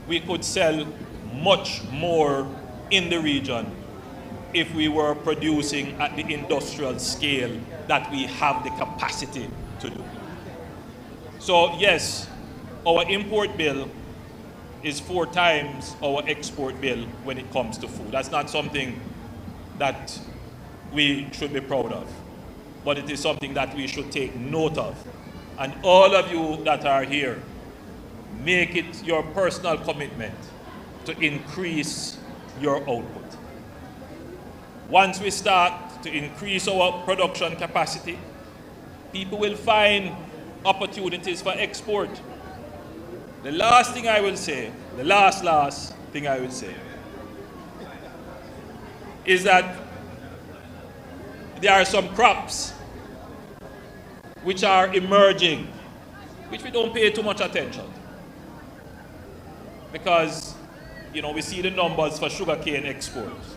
we could sell much more in the region if we were producing at the industrial scale that we have the capacity to do. So yes, our import bill is 4 times our export bill when it comes to food. That's not something that we should be proud of, but it is something that we should take note of. And all of you that are here, make it your personal commitment to increase your output. Once we start to increase our production capacity, people will find opportunities for export. The last thing I will say, the last thing I will say, is that there are some crops which are emerging, which we don't pay too much attention. Because, you know, we see the numbers for sugarcane exports.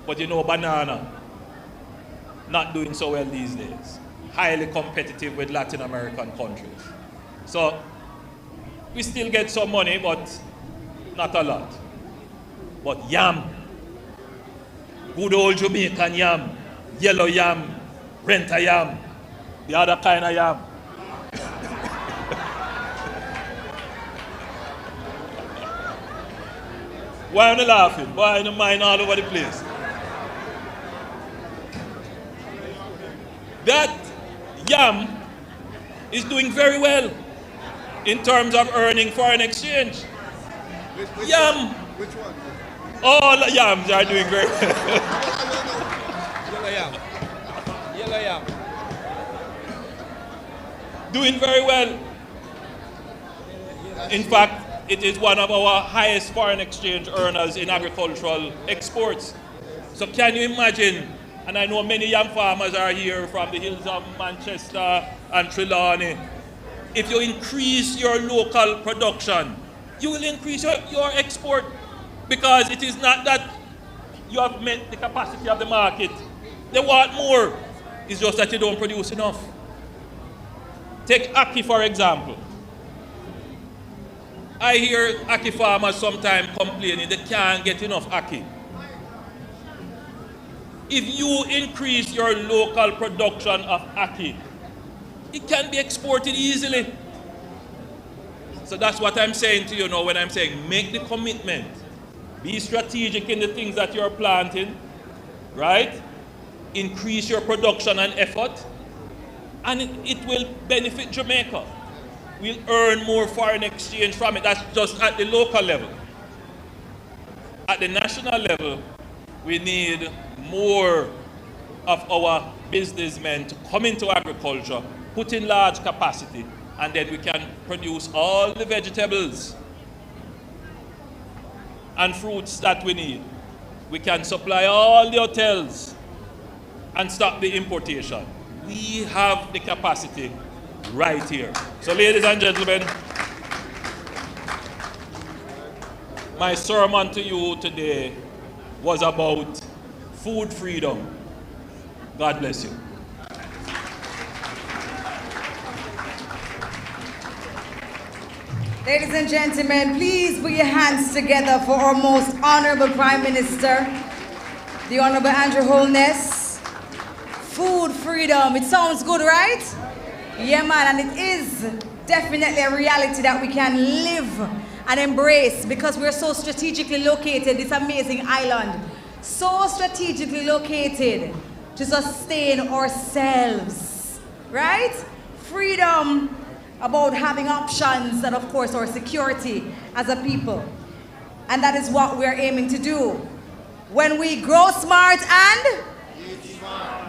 But you know, banana, not doing so well these days. highly competitive with Latin American countries. So we still get some money, but not a lot. But yam, good old Jamaican yam, yellow yam, renta yam, the other kind of yam. Why are you laughing? Why are you mind all over the place? That yam is doing very well in terms of earning foreign exchange. Which Yam. One? Which one? All the yams are doing very well. Yellow yam. Yellow yam. Doing very well. In fact, it is one of our highest foreign exchange earners in agricultural exports. So can you imagine, and I know many yam farmers are here from the hills of Manchester and Trelawney, if you increase your local production, you will increase your export, because it is not that you have met the capacity of the market. They want more. It's just that you don't produce enough. Take ackee, for example. I hear ackee farmers sometimes complaining they can't get enough ackee. If you increase your local production of ackee, it can be exported easily. So that's what I'm saying to you now when I'm saying make the commitment. Be strategic in the things that you're planting, right? Increase your production and effort, and it will benefit Jamaica. We'll earn more foreign exchange from it. That's just at the local level. At the national level, we need more of our businessmen to come into agriculture, put in large capacity, and then we can produce all the vegetables and fruits that we need. We can supply all the hotels and stop the importation. We have the capacity right here. So ladies and gentlemen, my sermon to you today was about food freedom. God bless you. Ladies and gentlemen, please put your hands together for our most honorable Prime Minister, the Honorable Andrew Holness. Food freedom, it sounds good, right? Yeah, man, and it is definitely a reality that we can live and embrace because we're so strategically located, this amazing island. So strategically located to sustain ourselves, right? Freedom about having options and of course our security as a people. And that is what we're aiming to do. When we grow smart and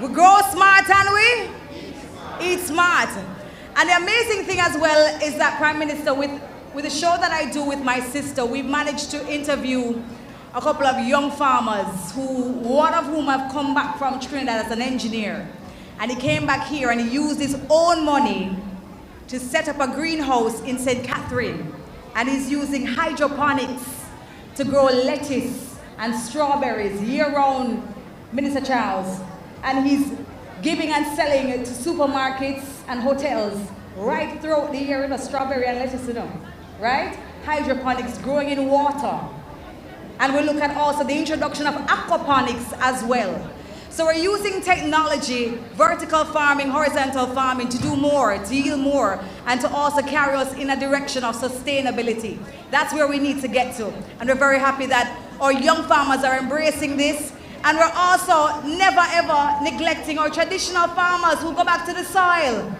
we grow smart and we eat smart. And the amazing thing as well is that Prime Minister, with the show that I do with my sister, we've managed to interview a couple of young farmers one of whom have come back from Trinidad as an engineer. And he came back here and he used his own money to set up a greenhouse in St. Catherine. And he's using hydroponics to grow lettuce and strawberries year-round, Minister Charles. And he's giving and selling it to supermarkets and hotels right throughout the year, the strawberry and lettuce, right? Hydroponics, growing in water. And we look at also the introduction of aquaponics as well. So we're using technology, vertical farming, horizontal farming to do more, to yield more, and to also carry us in a direction of sustainability. That's where we need to get to. And we're very happy that our young farmers are embracing this. And we're also never ever neglecting our traditional farmers who go back to the soil.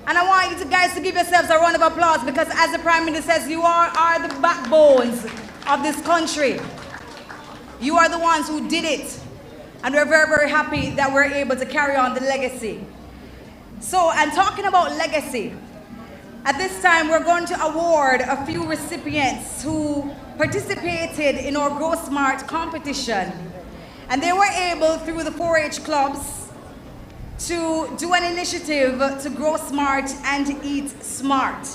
And I want you guys to give yourselves a round of applause because as the Prime Minister says, you are the backbones of this country. You are the ones who did it. And we're very, very happy that we're able to carry on the legacy. So, and talking about legacy, at this time we're going to award a few recipients who participated in our Grow Smart competition. And they were able, through the 4-H clubs, to do an initiative to grow smart and eat smart.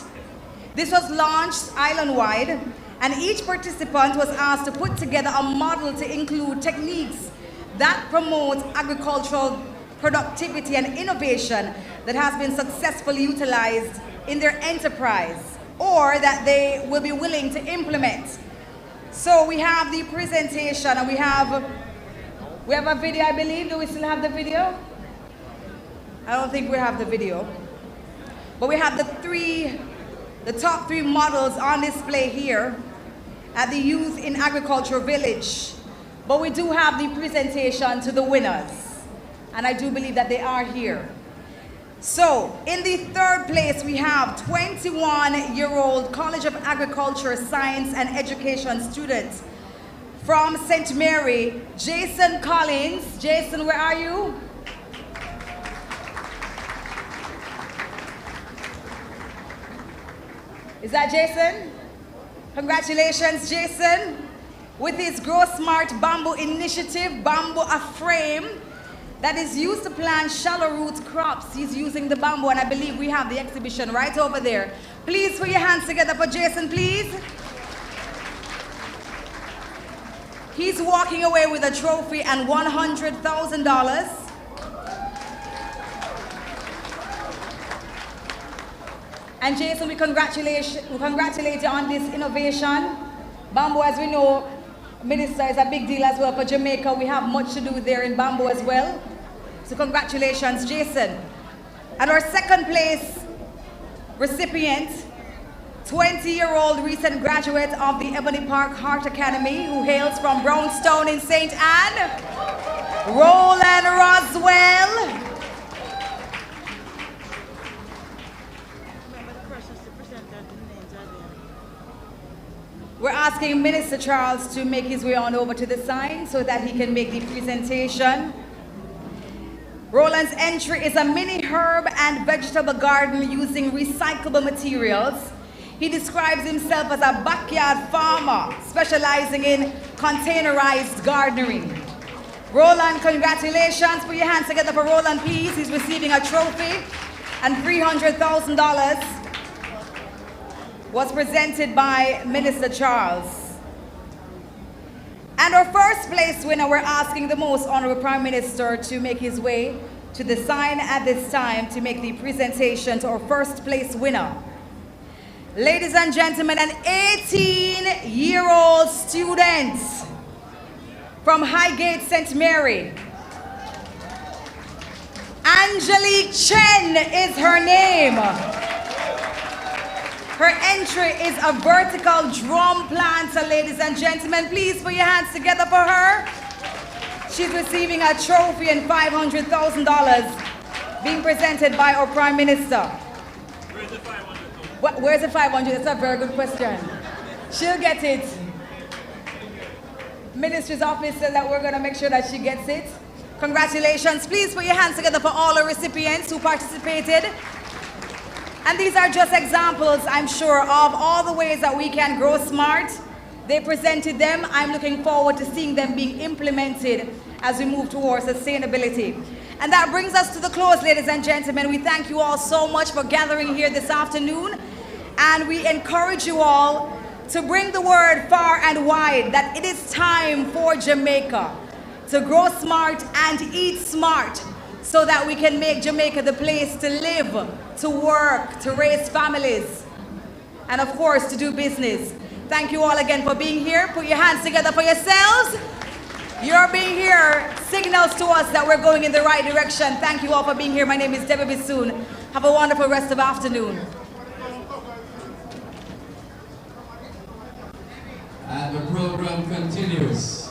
This was launched island-wide, and each participant was asked to put together a model to include techniques that promote agricultural productivity, and innovation that has been successfully utilized in their enterprise or that they will be willing to implement. So we have the presentation, and we have a video, I believe. Do we still have the video? I don't think we have the video. But we have the top three models on display here at the Youth in Agriculture Village. But we do have the presentation to the winners, and I do believe that they are here. So, in the third place, we have 21-year-old College of Agriculture, Science and Education student from St. Mary, Jason Collins. Jason, where are you? Is that Jason? Congratulations, Jason. With his Grow Smart Bamboo Initiative, Bamboo a frame that is used to plant shallow root crops. He's using the bamboo, and I believe we have the exhibition right over there. Please put your hands together for Jason, please. He's walking away with a trophy and $100,000. And Jason, we congratulate you on this innovation. Bamboo, as we know, Minister, is a big deal as well for Jamaica. We have much to do there in bamboo as well. So congratulations, Jason. And our second place recipient, 20-year-old recent graduate of the Ebony Park Heart Academy who hails from Brownstown in St. Anne, Roland Roswell. We're asking Minister Charles to make his way on over to the sign so that he can make the presentation. Roland's entry is a mini herb and vegetable garden using recyclable materials. He describes himself as a backyard farmer specializing in containerized gardening. Roland, congratulations. Put your hands together for Roland, please. He's receiving a trophy, and $300,000 was presented by Minister Charles. And our first place winner, we're asking the Most Honorable Prime Minister to make his way to the sign at this time to make the presentation to our first place winner. Ladies and gentlemen, an 18-year-old student from Highgate St. Mary. Angelique Chen is her name. Her entry is a vertical drum planter, ladies and gentlemen. Please put your hands together for her. She's receiving a trophy and $500,000 being presented by our Prime Minister. Where's the 500? Where's the 500? That's a very good question. She'll get it. Ministry's office said that we're going to make sure that she gets it. Congratulations. Please put your hands together for all our recipients who participated. And these are just examples, I'm sure, of all the ways that we can grow smart. They presented them. I'm looking forward to seeing them being implemented as we move towards sustainability. And that brings us to the close, ladies and gentlemen. We thank you all so much for gathering here this afternoon. And we encourage you all to bring the word far and wide that it is time for Jamaica to grow smart and eat smart so that we can make Jamaica the place to live, to work, to raise families, and of course to do business. Thank you all again for being here. Put your hands together for yourselves. Your being here signals to us that we're going in the right direction. Thank you all for being here. My name is Denbigh. Have a wonderful rest of the afternoon. And the program continues.